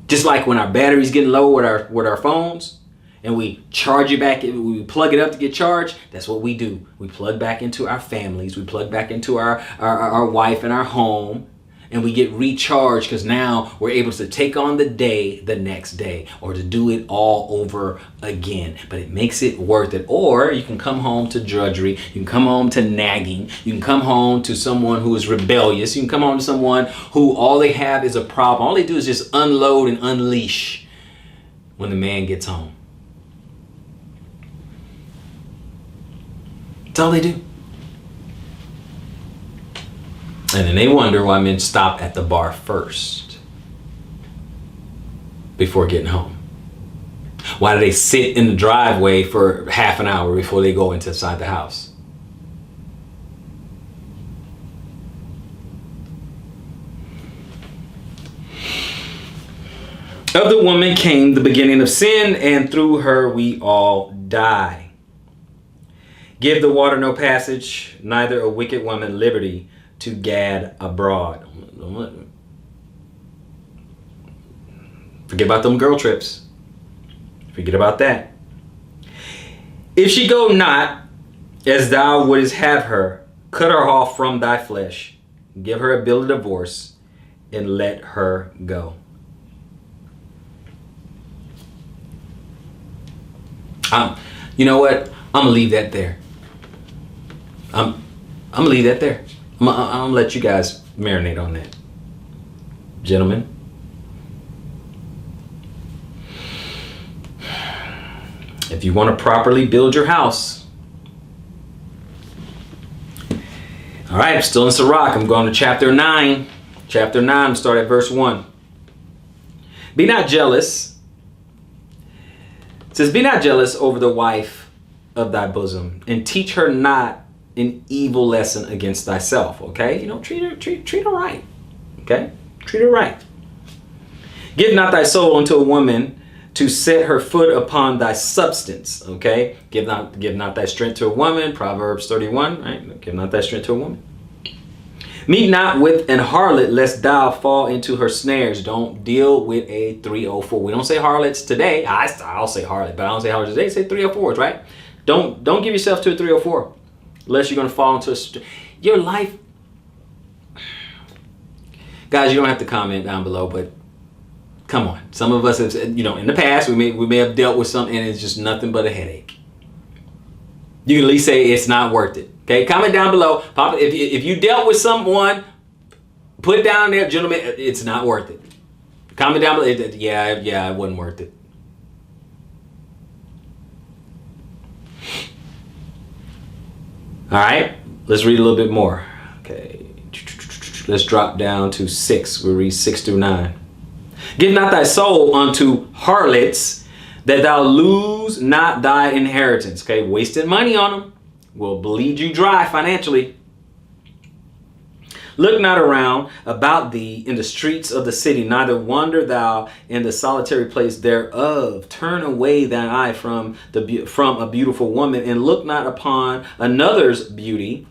Just like when our battery's getting low with our phones, and we charge it back, we plug it up to get charged. That's what we do. We plug back into our families. We plug back into our wife and our home, and we get recharged because now we're able to take on the day the next day or to do it all over again. But it makes it worth it. Or you can come home to drudgery. You can come home to nagging. You can come home to someone who is rebellious. You can come home to someone who all they have is a problem. All they do is just unload and unleash when the man gets home. That's all they do. And then they wonder why men stop at the bar first before getting home. Why do they sit in the driveway for half an hour before they go inside the house? Of the woman came the beginning of sin, and through her we all die. Give the water no passage, neither a wicked woman liberty to gad abroad. Forget about them girl trips. Forget about that. If she go not as thou wouldest have her, cut her off from thy flesh, give her a bill of divorce, and let her go. You know what? I'm gonna leave that there. I'm gonna leave that there. I'm gonna let you guys marinate on that. Gentlemen, if you want to properly build your house, all right, I'm still in Sirach. I'm going to chapter 9. Chapter 9, start at verse 1. Be not jealous. It says, be not jealous over the wife of thy bosom, and teach her not an evil lesson against thyself. Okay, treat her right. Okay, treat her right. Give not thy soul unto a woman to set her foot upon thy substance. Okay, give not thy strength to a woman. Proverbs 31. Right, give not thy strength to a woman. Meet not with an harlot, lest thou fall into her snares. Don't deal with a 304. We don't say harlots today. I'll say harlot, but I don't say harlots today. Say 304s, right? Don't give yourself to a 304. Unless you're going to fall into your life. Guys, you don't have to comment down below, but come on. Some of us have, in the past, we may have dealt with something and it's just nothing but a headache. You can at least say it's not worth it. Okay, comment down below. Papa, if you dealt with someone, put down there, gentlemen, it's not worth it. Comment down below. Yeah, it wasn't worth it. All right, let's read a little bit more. Okay, let's drop down to 6. We'll read 6 through 9. Give not thy soul unto harlots, that thou lose not thy inheritance. Okay, wasting money on them will bleed you dry financially. Look not around about thee in the streets of the city, neither wander thou in the solitary place thereof. Turn away thine eye from a beautiful woman, and look not upon another's beauty.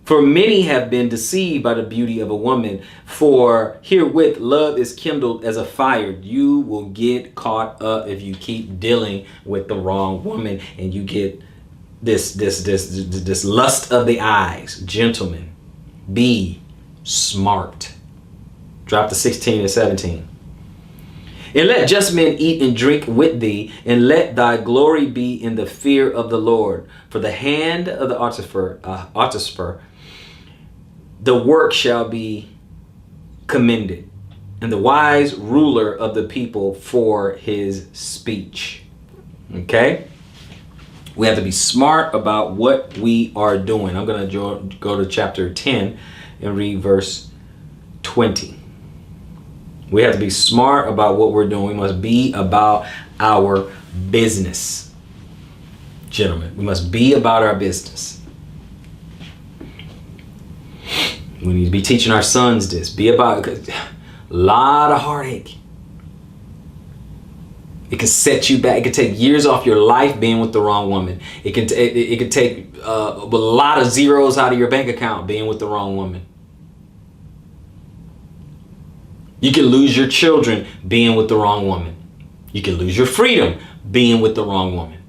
For many have been deceived by the beauty of a woman. For herewith love is kindled as a fire. You will get caught up if you keep dealing with the wrong woman and you get this lust of the eyes. Gentlemen, be smart. Drop to 16 and 17. And let just men eat and drink with thee, and let thy glory be in the fear of the Lord. For the hand of the artificer, the work shall be commended, and the wise ruler of the people for his speech. Okay? We have to be smart about what we are doing. I'm going to go to chapter 10 and read verse 20. We have to be smart about what we're doing. We must be about our business. Gentlemen, we must be about our business. We need to be teaching our sons this. Be about a lot of heartache. It can set you back. It can take years off your life being with the wrong woman. It can take a lot of zeros out of your bank account being with the wrong woman. You can lose your children being with the wrong woman. You can lose your freedom being with the wrong woman.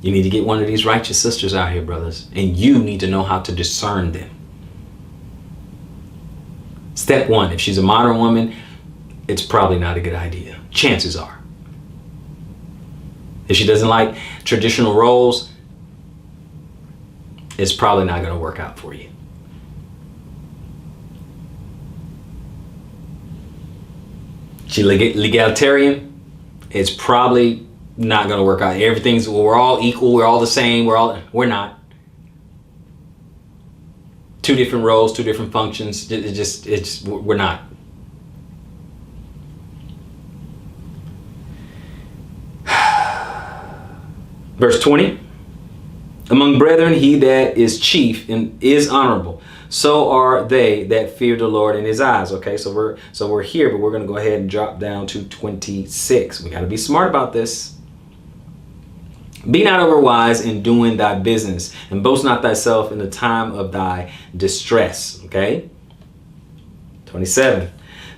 You need to get one of these righteous sisters out here, brothers, and you need to know how to discern them. Step one, if she's a modern woman, it's probably not a good idea. Chances are. If she doesn't like traditional roles, it's probably not going to work out for you. She legalitarian, it's probably not going to work out. We're all equal, we're all the same, we're not. Two different roles, two different functions, we're not. Verse 20, among brethren, he that is chief and is honorable, so are they that fear the Lord in his eyes. Okay, so we're here, but we're going to go ahead and drop down to 26. We got to be smart about this. Be not overwise in doing thy business, and boast not thyself in the time of thy distress. Okay, 27.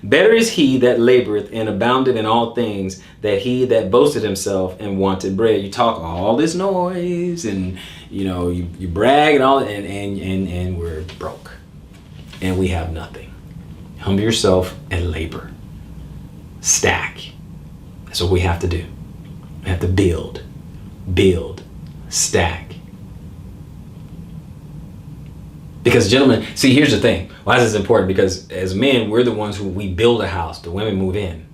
Better is he that laboreth and aboundeth in all things, than he that boasted himself and wanted bread. You talk all this noise, and you brag and all, and we're broke, and we have nothing. Humble yourself and labor. Stack. That's what we have to do. We have to build, stack. Because gentlemen, see, here's the thing. Why is this important? Because as men, we're the ones we build a house. The women move in.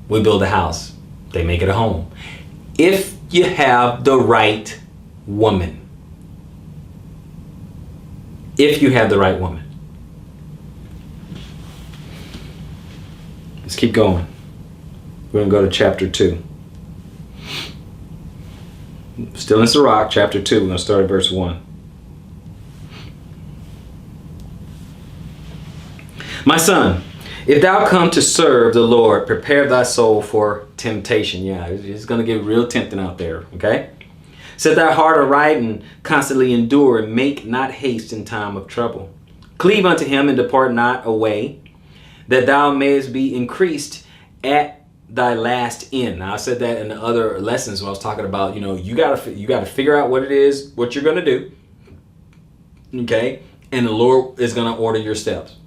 We build a house. They make it a home. If you have the right woman. If you have the right woman. Let's keep going. We're going to go to chapter 2. Still in Sirach, chapter 2. We're going to start at verse 1. My son, if thou come to serve the Lord, prepare thy soul for temptation. Yeah, it's going to get real tempting out there, okay? Set thy heart aright and constantly endure, and make not haste in time of trouble. Cleave unto him and depart not away, that thou mayest be increased at thy last end. Now, I said that in the other lessons when I was talking about, you gotta figure out what it is, what you're gonna do. Okay, and the Lord is gonna order your steps.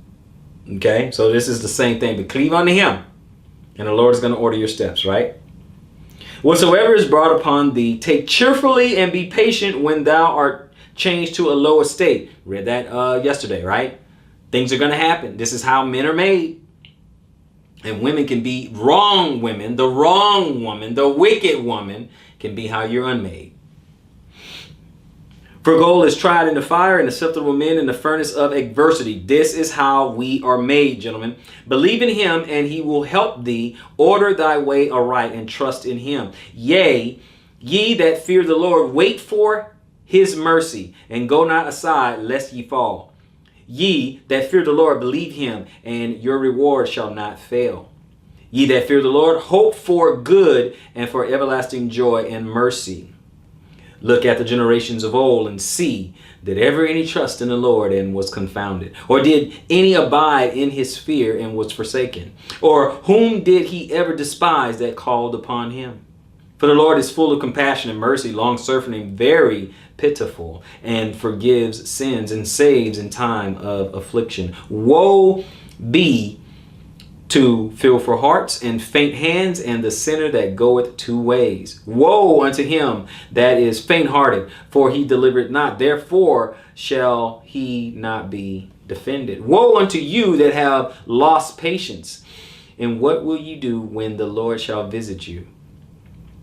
Okay, so this is the same thing, but cleave unto him, and the Lord is gonna order your steps, right? Whatsoever is brought upon thee, take cheerfully and be patient when thou art changed to a low estate. Read that yesterday, right? Things are gonna happen. This is how men are made. And women can be wrong women, the wrong woman, the wicked woman can be how you're unmade. For gold is tried in the fire, and acceptable men in the furnace of adversity. This is how we are made, gentlemen. Believe in him, and he will help thee. Order thy way aright, and trust in him. Yea, ye that fear the Lord, wait for his mercy, and go not aside, lest ye fall. Ye that fear the Lord, believe him, and your reward shall not fail. Ye that fear the Lord, hope for good and for everlasting joy and mercy. Look at the generations of old and see, did ever any trust in the Lord and was confounded? Or did any abide in his fear and was forsaken? Or whom did he ever despise that called upon him? For the Lord is full of compassion and mercy, long-suffering, very pitiful, and forgives sins and saves in time of affliction. Woe be to fearful hearts and faint hands, and the sinner that goeth two ways. Woe unto him that is faint-hearted, for he delivereth not, therefore shall he not be defended. Woe unto you that have lost patience, and what will you do when the Lord shall visit you?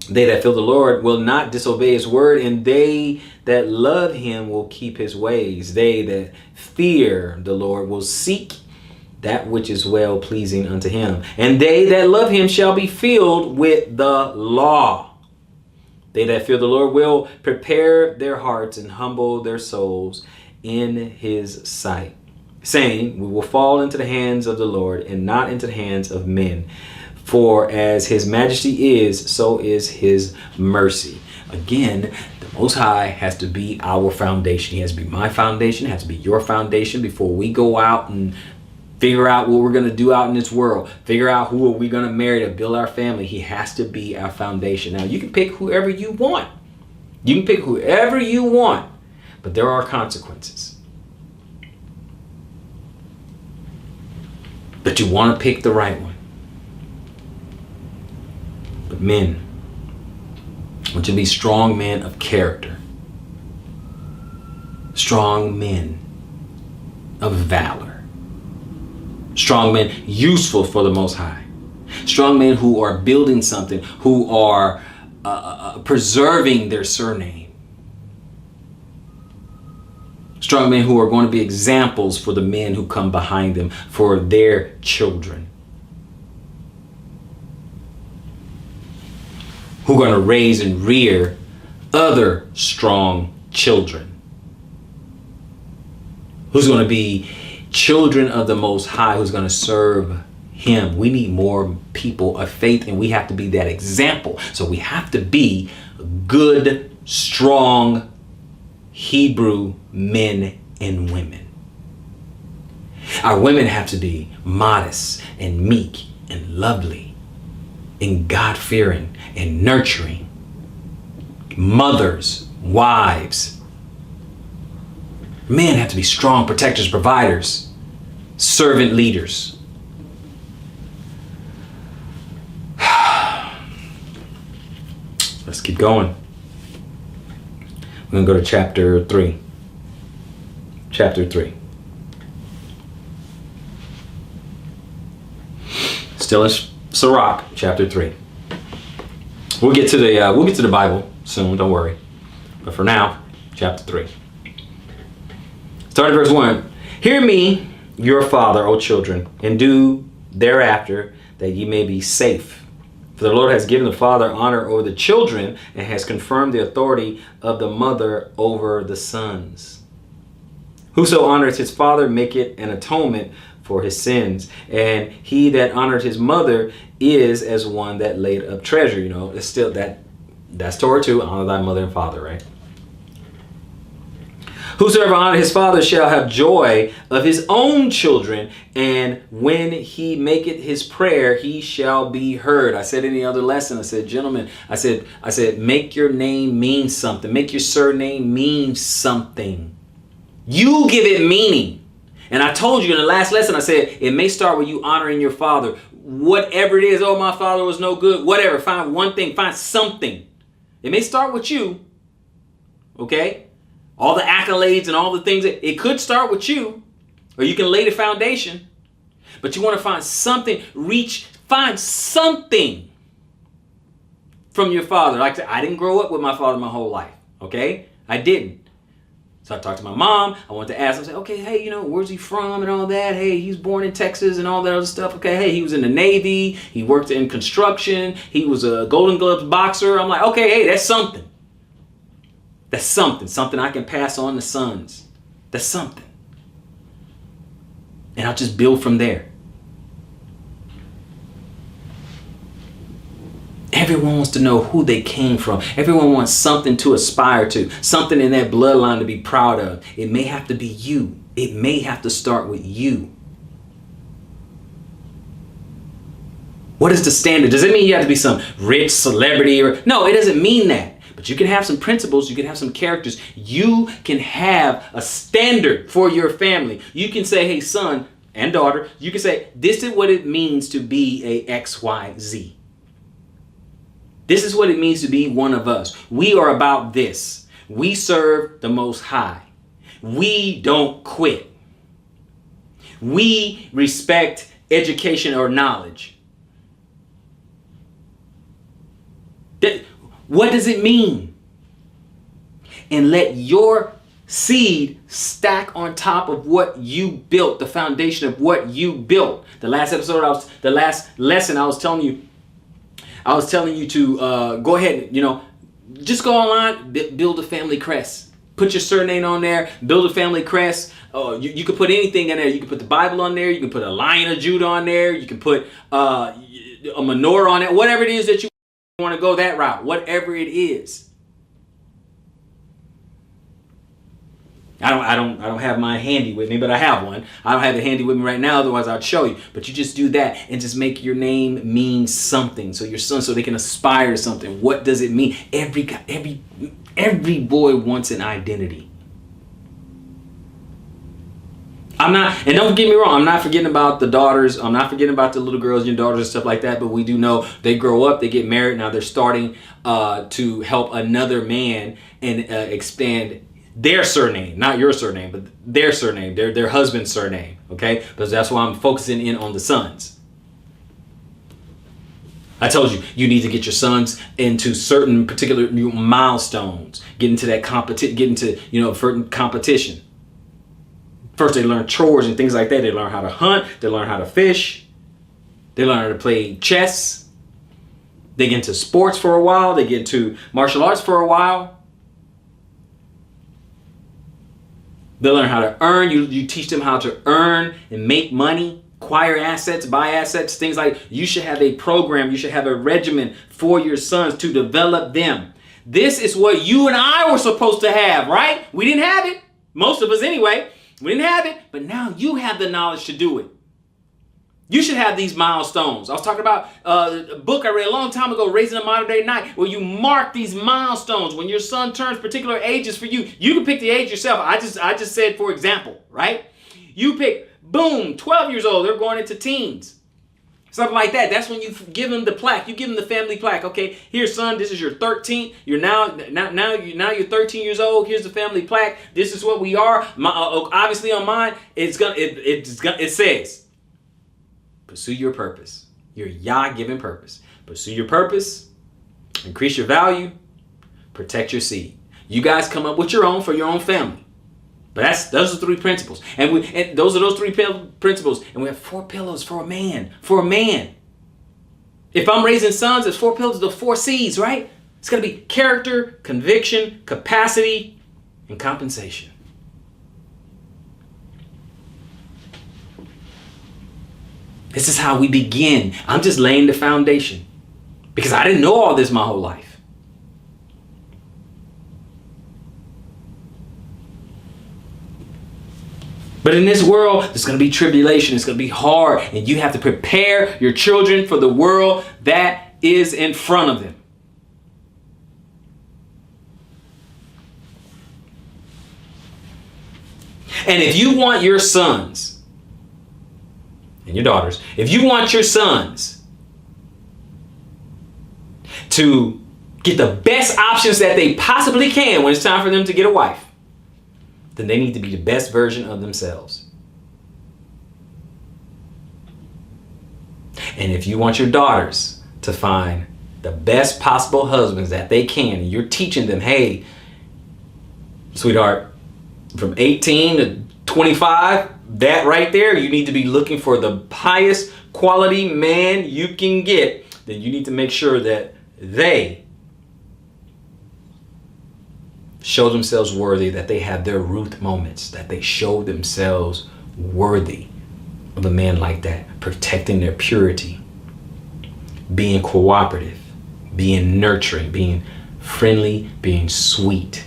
They that fear the Lord will not disobey his word, and they that love him will keep his ways. They that fear the Lord will seek that which is well pleasing unto him. And they that love him shall be filled with the law. They that fear the Lord will prepare their hearts and humble their souls in his sight, saying, we will fall into the hands of the Lord and not into the hands of men. For as his majesty is, so is his mercy. Again, the Most High has to be our foundation. He has to be my foundation. It has to be your foundation before we go out and figure out what we're going to do out in this world. Figure out who are we going to marry to build our family. He has to be our foundation. Now, you can pick whoever you want. You can pick whoever you want. But there are consequences. But you want to pick the right one. But men, I want you to be strong men of character. Strong men of valor. Strong men useful for the Most High. Strong men who are building something, who are preserving their surname. Strong men who are going to be examples for the men who come behind them, for their children. Who are going to raise and rear other strong children. Who's going to be children of the Most High, who's going to serve him. We need more people of faith, and we have to be that example. So we have to be good, strong Hebrew men and women. Our women have to be modest and meek and lovely and God-fearing and nurturing. Mothers, wives. Men have to be strong protectors, providers, servant leaders. Let's keep going. We're going to go to chapter 3. Chapter 3. Still in Sirach, chapter 3. We'll get to the Bible soon, don't worry. But for now, chapter 3. Start at verse 1. Hear me, your father, O children, and do thereafter, that ye may be safe. For the Lord has given the father honor over the children, and has confirmed the authority of the mother over the sons. Whoso honors his father maketh an atonement for his sins, and he that honored his mother is as one that laid up treasure. You know, it's still that's Torah too. Honor thy mother and father, right? Whosoever honor his father shall have joy of his own children, and when he maketh his prayer, he shall be heard. I said in the other lesson, I said, gentlemen, I said, make your name mean something. Make your surname mean something. You give it meaning. And I told you in the last lesson, I said, it may start with you honoring your father. Whatever it is, oh, my father was no good. Whatever, find one thing, find something. It may start with you, okay? All the accolades and all the things, it could start with you, or you can lay the foundation, but you want to find something, find something from your father. Like I didn't grow up with my father my whole life, okay? I didn't. So I talked to my mom. I wanted to ask him, say, okay, hey, you know, where's he from and all that? Hey, he's born in Texas and all that other stuff. Okay, hey, he was in the Navy. He worked in construction. He was a Golden Gloves boxer. I'm like, okay, hey, that's something. That's something I can pass on to sons. That's something. And I'll just build from there. Everyone wants to know who they came from. Everyone wants something to aspire to, something in that bloodline to be proud of. It may have to be you. It may have to start with you. What is the standard? Does it mean you have to be some rich celebrity? No, it doesn't mean that. But you can have some principles. You can have some characters. You can have a standard for your family. You can say, hey, son and daughter, you can say, this is what it means to be a XYZ. This is what it means to be one of us. We are about this. We serve the Most High. We don't quit. We respect education or knowledge. What does it mean? And let your seed stack on top of what you built, the foundation of what you built. The last lesson I was telling you to go ahead, just go online, build a family crest. Put your surname on there, build a family crest. You can put anything in there. You can put the Bible on there. You can put a Lion of Judah on there. You can put a menorah on it. Whatever it is that you want to go that route, whatever it is. I don't have mine handy with me, but I have one. I don't have it handy with me right now, otherwise I'd show you. But you just do that and just make your name mean something. So your son, so they can aspire to something. What does it mean? Every boy wants an identity. And don't get me wrong, I'm not forgetting about the daughters. I'm not forgetting about the little girls, your daughters and stuff like that. But we do know they grow up, they get married. Now they're starting to help another man and expand their surname, not your surname, but their surname, their husband's surname. Okay, because that's why I'm focusing in on the sons. I told you, you need to get your sons into certain particular milestones, get into that certain competition. First, they learn chores and things like that. They learn how to hunt. They learn how to fish. They learn how to play chess. They get into sports for a while. They get into martial arts for a while. They learn how to earn. You teach them how to earn and make money, acquire assets, buy assets, things like. You should have a program. You should have a regimen for your sons to develop them. This is what you and I were supposed to have, right? We didn't have it. Most of us anyway. We didn't have it, but now you have the knowledge to do it. You should have these milestones. I was talking about a book I read a long time ago, Raising a Modern Day Knight, where you mark these milestones. When your son turns particular ages for you, you can pick the age yourself. I just said, for example, right? You pick, boom, 12 years old, they're going into teens. Something like that. That's when you give them the plaque. You give them the family plaque. Okay, here, son, this is your 13th. You're now you're 13 years old. Here's the family plaque. This is what we are. Obviously, on mine, it says, pursue your purpose. Your Yah-given purpose. Pursue your purpose. Increase your value. Protect your seed. You guys come up with your own for your own family. But those are 3 principles. And those are those 3 principles. And we have 4 pillars for a man. For a man. If I'm raising sons, it's 4 pillars, the 4 C's, right? It's going to be character, conviction, capacity, and compensation. This is how we begin. I'm just laying the foundation. Because I didn't know all this my whole life. But in this world, there's going to be tribulation. It's going to be hard. And you have to prepare your children for the world that is in front of them. And if you want your sons and your daughters, if you want your sons to get the best options that they possibly can when it's time for them to get a wife, then they need to be the best version of themselves. And if you want your daughters to find the best possible husbands that they can, and you're teaching them, hey, sweetheart, from 18 to 25, that right there, you need to be looking for the highest quality man you can get, then you need to make sure that they show themselves worthy, that they have their Ruth moments, that they show themselves worthy of a man like that, protecting their purity, being cooperative, being nurturing, being friendly, being sweet.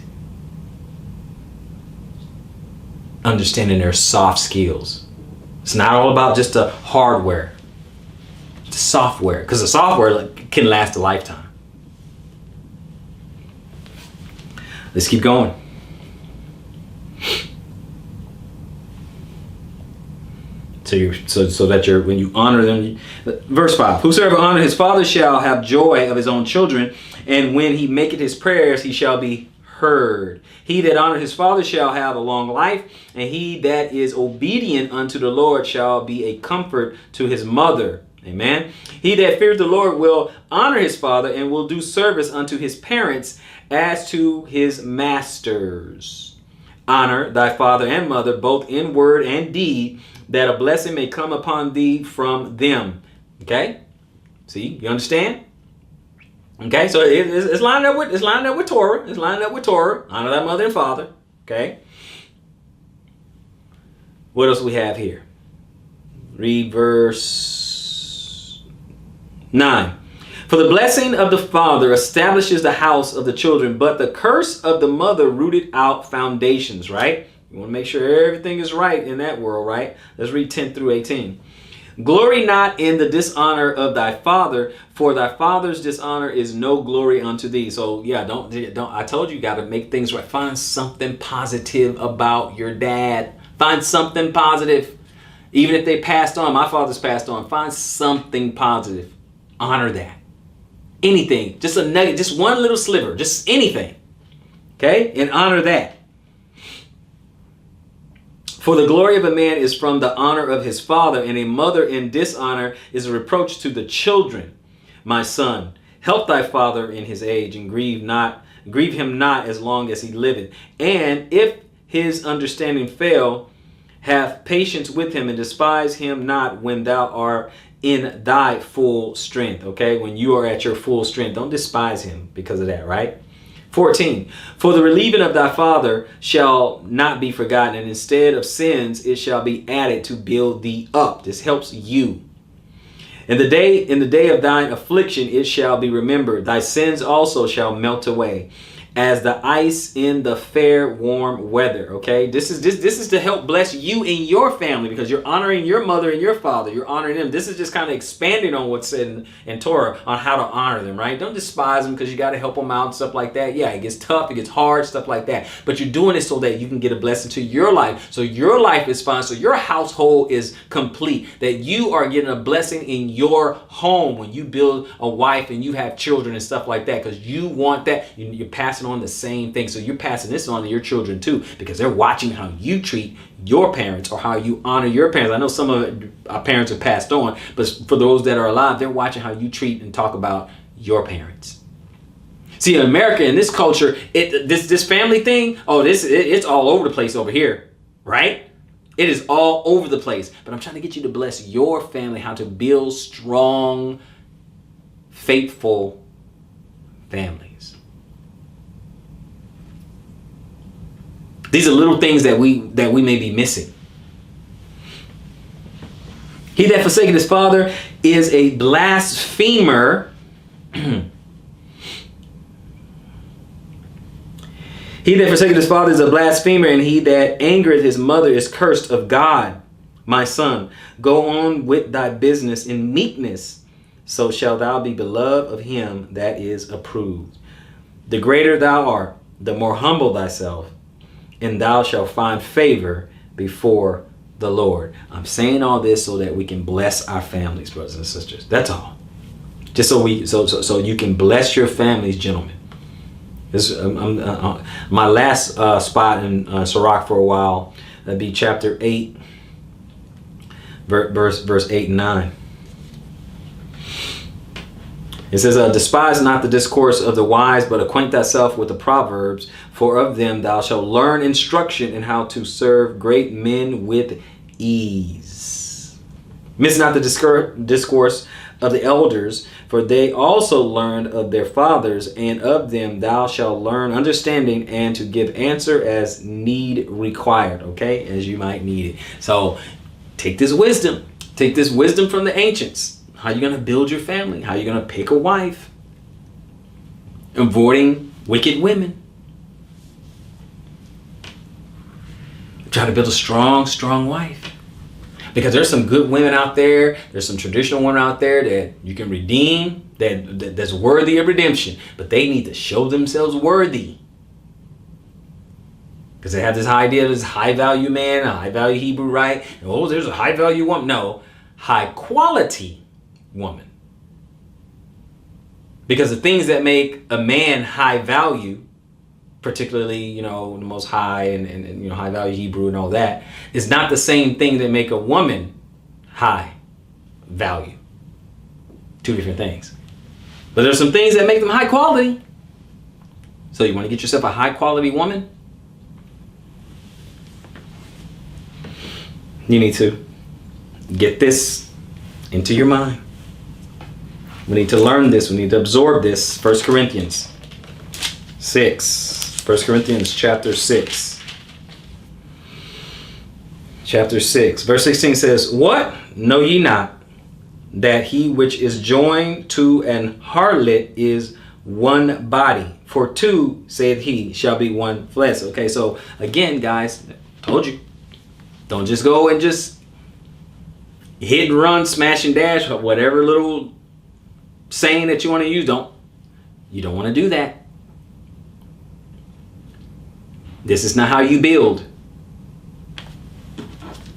Understanding their soft skills. It's not all about just the hardware, the software, because the software can last a lifetime. Let's keep going. So that when you honor them. Verse 5. Whosoever honor his father shall have joy of his own children, and when he maketh his prayers, he shall be heard. He that honoreth his father shall have a long life, and he that is obedient unto the Lord shall be a comfort to his mother. Amen. He that fears the Lord will honor his father, and will do service unto his parents as to his masters. Honor thy father and mother, both in word and deed, that a blessing may come upon thee from them. Okay? See, you understand? Okay, so it's lined up with Torah. It's lined up with Torah. Honor thy mother and father. Okay. What else we have here? Read verse 9. For the blessing of the father establishes the house of the children, but the curse of the mother rooted out foundations, right? You want to make sure everything is right in that world, right? Let's read 10 through 18. Glory not in the dishonor of thy father, for thy father's dishonor is no glory unto thee. So yeah, don't. I told you, got to make things right. Find something positive about your dad. Find something positive. Even if they passed on, my father's passed on. Find something positive. Honor that. Anything, just a nugget, just one little sliver, just anything. Okay, and honor that. For the glory of a man is from the honor of his father, and a mother in dishonor is a reproach to the children. My son, help thy father in his age, and grieve him not as long as he liveth. And if his understanding fail, have patience with him, and despise him not when thou art in thy full strength. Okay, when you are at your full strength, don't despise him because of that, right? 14. For the relieving of thy father shall not be forgotten, and instead of sins it shall be added to build thee up. This helps you. In the day of thine affliction it shall be remembered. Thy sins also shall melt away, as the ice in the fair warm weather. Okay, this is to help bless you and your family, because you're honoring your mother and your father. You're honoring them. This is just kind of expanding on what's said in Torah on how to honor them, right? Don't despise them because you got to help them out and stuff like that. Yeah, it gets tough, it gets hard, stuff like that. But you're doing it so that you can get a blessing to your life, so your life is fine, so your household is complete, that you are getting a blessing in your home when you build a wife and you have children and stuff like that, because you want that. You're passing on the same thing. So you're passing this on to your children too, because they're watching how you treat your parents or how you honor your parents. I know some of our parents have passed on, but for those that are alive, they're watching how you treat and talk about your parents. See, in America, in this culture, this family thing, it's all over the place over here, right? It is all over the place. But I'm trying to get you to bless your family, how to build strong, faithful families. These are little things that we may be missing. He that forsaketh his father is a blasphemer. He that forsaketh his father is a blasphemer, and he that angereth his mother is cursed of God. My son, go on with thy business in meekness, so shalt thou be beloved of him that is approved. The greater thou art, the more humble thyself, and thou shalt find favor before the Lord. I'm saying all this so that we can bless our families, brothers and sisters. That's all. Just so you can bless your families, gentlemen. This my last spot in Sirach for a while. That'd be chapter 8, verse 8 and 9. It says, despise not the discourse of the wise, but acquaint thyself with the Proverbs, for of them thou shalt learn instruction in how to serve great men with ease. Miss not the discourse of the elders, for they also learned of their fathers, and of them thou shalt learn understanding, and to give answer as need required. Okay, as you might need it. So take this wisdom from the ancients. How you going to build your family? How you going to pick a wife? avoiding wicked women. Try to build a strong wife. Because there's some good women out there. There's some traditional women out there that you can redeem, that's worthy of redemption. But they need to show themselves worthy. Because they have this idea of this high value man, a high value Hebrew, right? Oh, there's a high value woman. No, high quality woman. Because the things that make a man high value, particularly, the most high and high value Hebrew and all that, is not the same thing that make a woman high value. Two different things. But there's some things that make them high quality. So you want to get yourself a high quality woman? You need to get this into your mind. We need to learn this. We need to absorb this. 1 Corinthians 6. 1 Corinthians chapter 6. Chapter 6. Verse 16 says, "What? Know ye not that he which is joined to an harlot is one body? For two, saith he, shall be one flesh." Okay, so again, guys, told you. Don't just go and just hit and run, smash and dash, whatever little saying that you want to use. You don't want to do that. This is not how you build.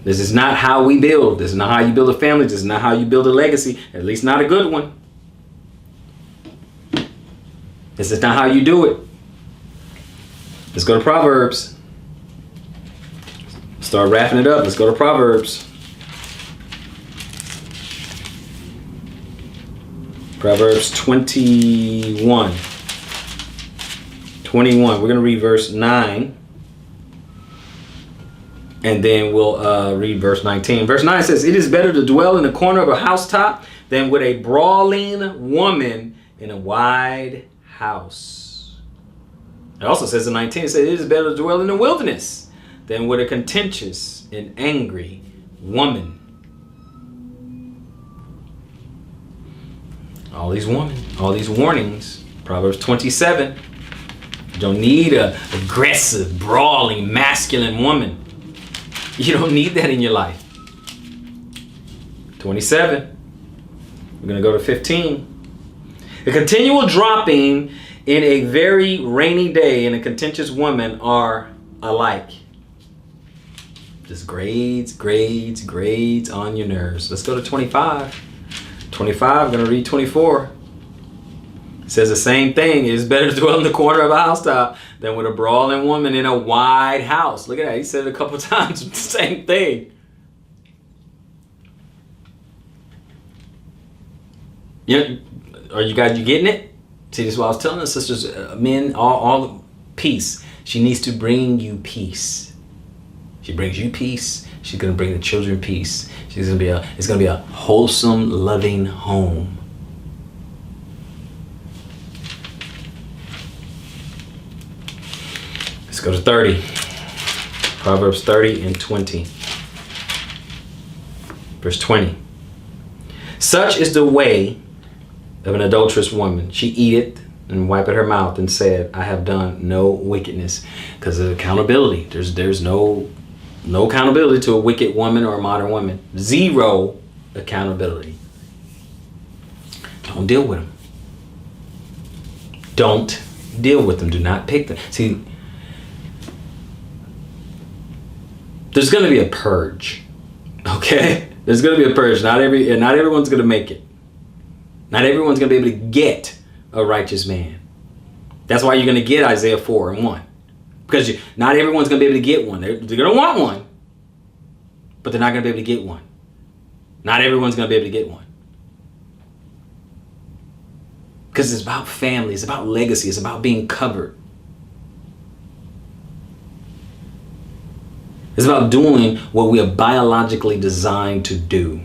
This is not how we build. This is not how you build a family. This is not how you build a legacy. At least not a good one. This is not how you do it. Let's go to Proverbs. Start wrapping it up. Let's go to Proverbs. Proverbs 21. 21. We're going to read verse 9. And then we'll read verse 19. Verse 9 says, "It is better to dwell in the corner of a housetop than with a brawling woman in a wide house." It also says in 19, it says, "It is better to dwell in the wilderness than with a contentious and angry woman." All these women, all these warnings. Proverbs 27. You don't need a aggressive, brawling, masculine woman. You don't need that in your life. 27. We're going to go to 15. "A continual dropping in a very rainy day and a contentious woman are alike." Just grades on your nerves. Let's go to 25. 25, I'm going to read 24. It says the same thing. "It is better to dwell in the corner of a housetop than with a brawling woman in a wide house." Look at that. He said it a couple times. The same thing. Are you guys, you getting it? See, this is what I was telling the sisters, men, all peace. She needs to bring you peace. She brings you peace. She's going to bring the children peace. It's going to be a wholesome, loving home. Let's go to 30. Proverbs 30 and 20. Verse 20. "Such is the way of an adulterous woman. She eateth and wipeth her mouth and said, I have done no wickedness." Because of accountability. There's no accountability to a wicked woman or a modern woman. Zero accountability. Don't deal with them. Don't deal with them. Do not pick them. See, there's going to be a purge. Okay? There's going to be a purge. Not everyone's going to make it. Not everyone's going to be able to get a righteous man. That's why you're going to get Isaiah 4 and 1. Because not everyone's going to be able to get one. They're going to want one. But they're not going to be able to get one. Not everyone's going to be able to get one. Because it's about family. It's about legacy. It's about being covered. It's about doing what we are biologically designed to do.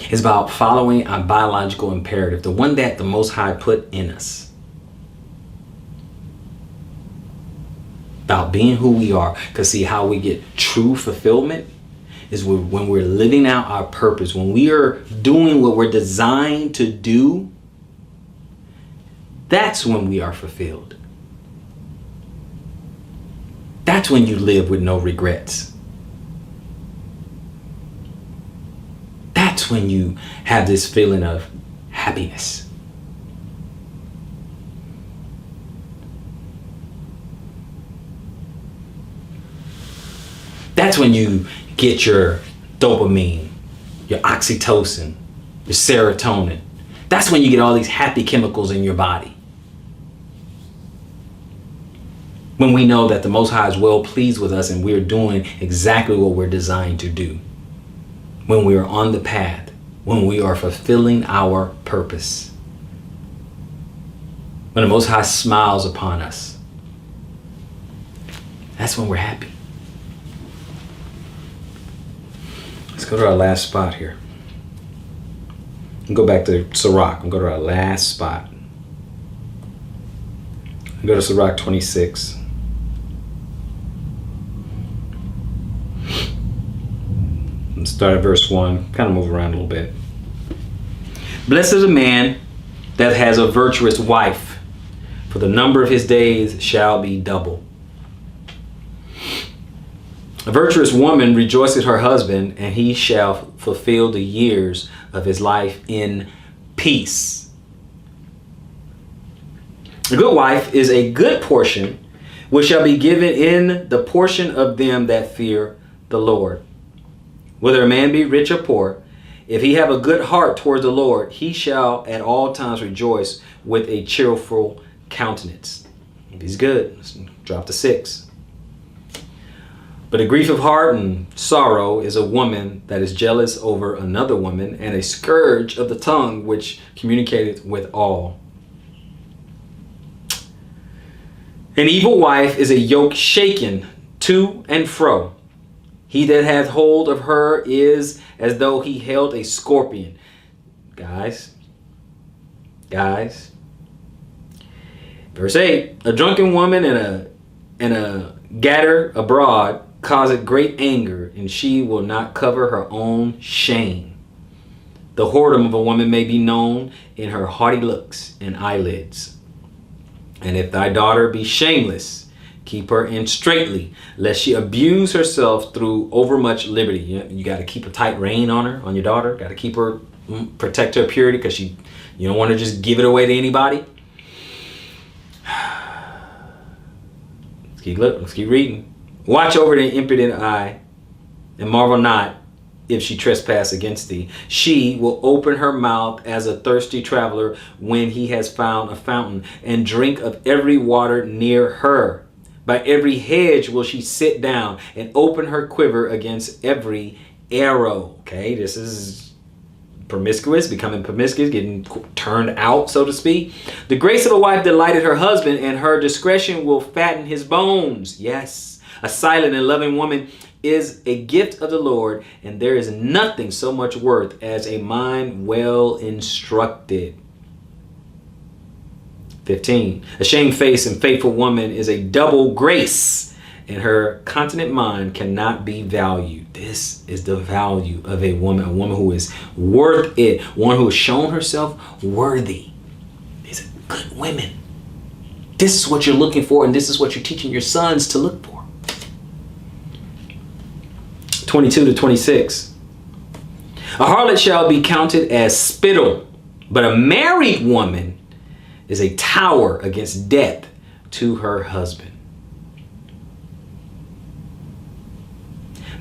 It's about following our biological imperative, the one that the Most High put in us. About being who we are. Because see, how we get true fulfillment is when we're living out our purpose, when we are doing what we're designed to do. That's when we are fulfilled. That's when you live with no regrets. That's when you have this feeling of happiness. That's when you get your dopamine, your oxytocin, your serotonin. That's when you get all these happy chemicals in your body. When we know that the Most High is well pleased with us and we're doing exactly what we're designed to do. When we are on the path, when we are fulfilling our purpose. When the Most High smiles upon us. That's when we're happy. Let's go to our last spot here. Go back to Sirach and go to our last spot. Go to Sirach 26. Let's start at verse 1. Kind of move around a little bit. Blessed is a man that has a virtuous wife, for the number of his days shall be double. A virtuous woman rejoices her husband, and he shall fulfill the years of his life in peace. A good wife is a good portion, which shall be given in the portion of them that fear the Lord. Whether a man be rich or poor, if he have a good heart towards the Lord, he shall at all times rejoice with a cheerful countenance. If he's good, let's drop to 6. But a grief of heart and sorrow is a woman that is jealous over another woman, and a scourge of the tongue which communicateth with all. An evil wife is a yoke shaken to and fro. He that hath hold of her is as though he held a scorpion. Guys. Verse 8. A drunken woman and a gatter abroad causeth great anger, and she will not cover her own shame. The whoredom of a woman may be known in her haughty looks and eyelids. And if thy daughter be shameless, keep her in straitly, lest she abuse herself through overmuch liberty. You got to keep a tight rein on her, on your daughter. Got to keep her, protect her purity, because you don't want to just give it away to anybody. Let's keep reading. Watch over the impudent eye, and marvel not if she trespass against thee. She will open her mouth as a thirsty traveler when he has found a fountain, and drink of every water near her. By every hedge will she sit down, and open her quiver against every arrow. Okay, this is promiscuous, becoming promiscuous, getting turned out, so to speak. The grace of a wife delighted her husband, and her discretion will fatten his bones. Yes. A silent and loving woman is a gift of the Lord, and there is nothing so much worth as a mind well instructed. 15. A shamefaced and faithful woman is a double grace, and her continent mind cannot be valued. This is the value of a woman who is worth it, one who has shown herself worthy. These are good women. This is what you're looking for, and this is what you're teaching your sons to look for. 22 to 26. A harlot shall be counted as spittle, but a married woman is a tower against death to her husband.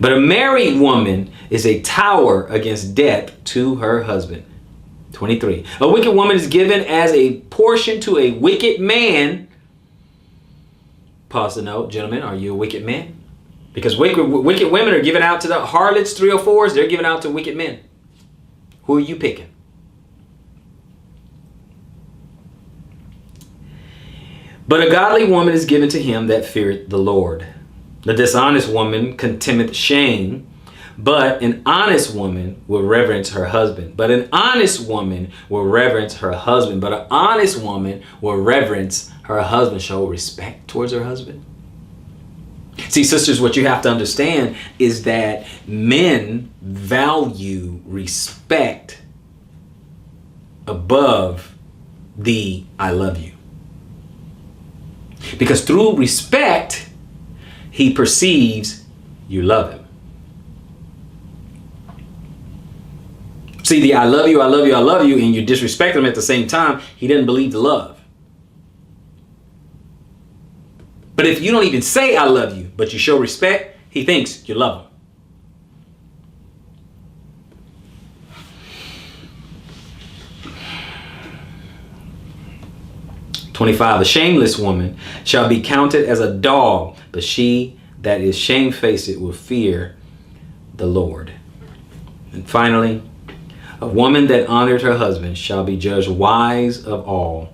But a married woman is a tower against death to her husband. 23. A wicked woman is given as a portion to a wicked man. Pause the note, gentlemen, are you a wicked man? Because wicked women are given out to the harlots, 304s. They're given out to wicked men. Who are you picking? But a godly woman is given to him that feareth the Lord. The dishonest woman contemneth shame, but an honest woman will reverence her husband. But an honest woman will reverence her husband. But an honest woman will reverence her husband. Show respect towards her husband. See, sisters, what you have to understand is that men value respect above the I love you. Because through respect, he perceives you love him. See, the I love you, I love you, I love you, and you disrespect him at the same time, he doesn't believe the love. But if you don't even say I love you, but you show respect, he thinks you love him. "25, a shameless woman shall be counted as a dog, but she that is shamefaced will fear the Lord. And finally, a woman that honored her husband shall be judged wise of all,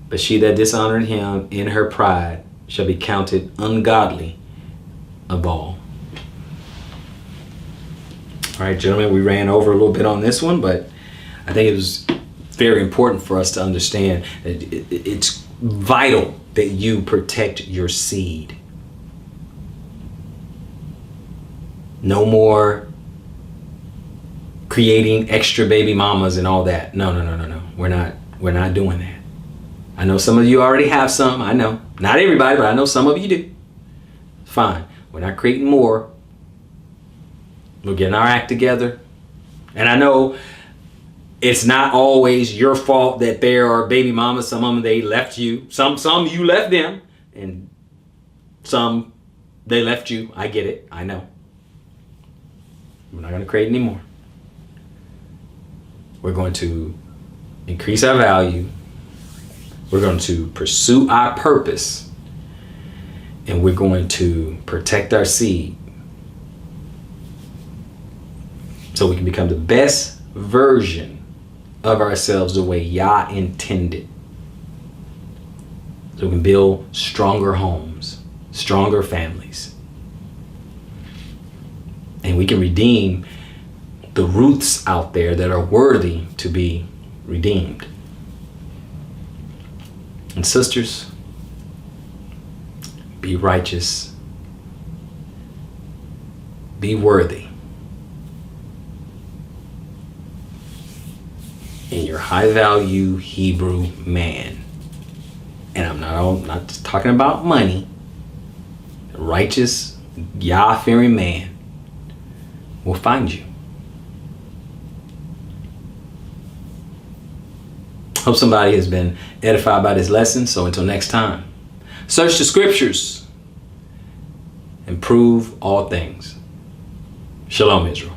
but she that dishonored him in her pride shall be counted ungodly of all." All right, gentlemen, we ran over a little bit on this one, but I think it was very important for us to understand that it's vital that you protect your seed. No more creating extra baby mamas and all that. No. We're not doing that. I know some of you already have some. I know. Not everybody, but I know some of you do. Fine. We're not creating more. We're getting our act together. And I know it's not always your fault that there are baby mamas. Some of them, they left you. Some you left them. And some, they left you. I get it. I know. We're not going to create any more. We're going to increase our value. We're going to pursue our purpose. And we're going to protect our seed so we can become the best version of ourselves the way Yah intended. So we can build stronger homes, stronger families. And we can redeem the roots out there that are worthy to be redeemed. And sisters, be righteous, be worthy in your high value Hebrew man. And I'm not just talking about money. A righteous, Yah-fearing man will find you. Hope somebody has been edified by this lesson. So until next time, search the scriptures and prove all things. Shalom, Israel.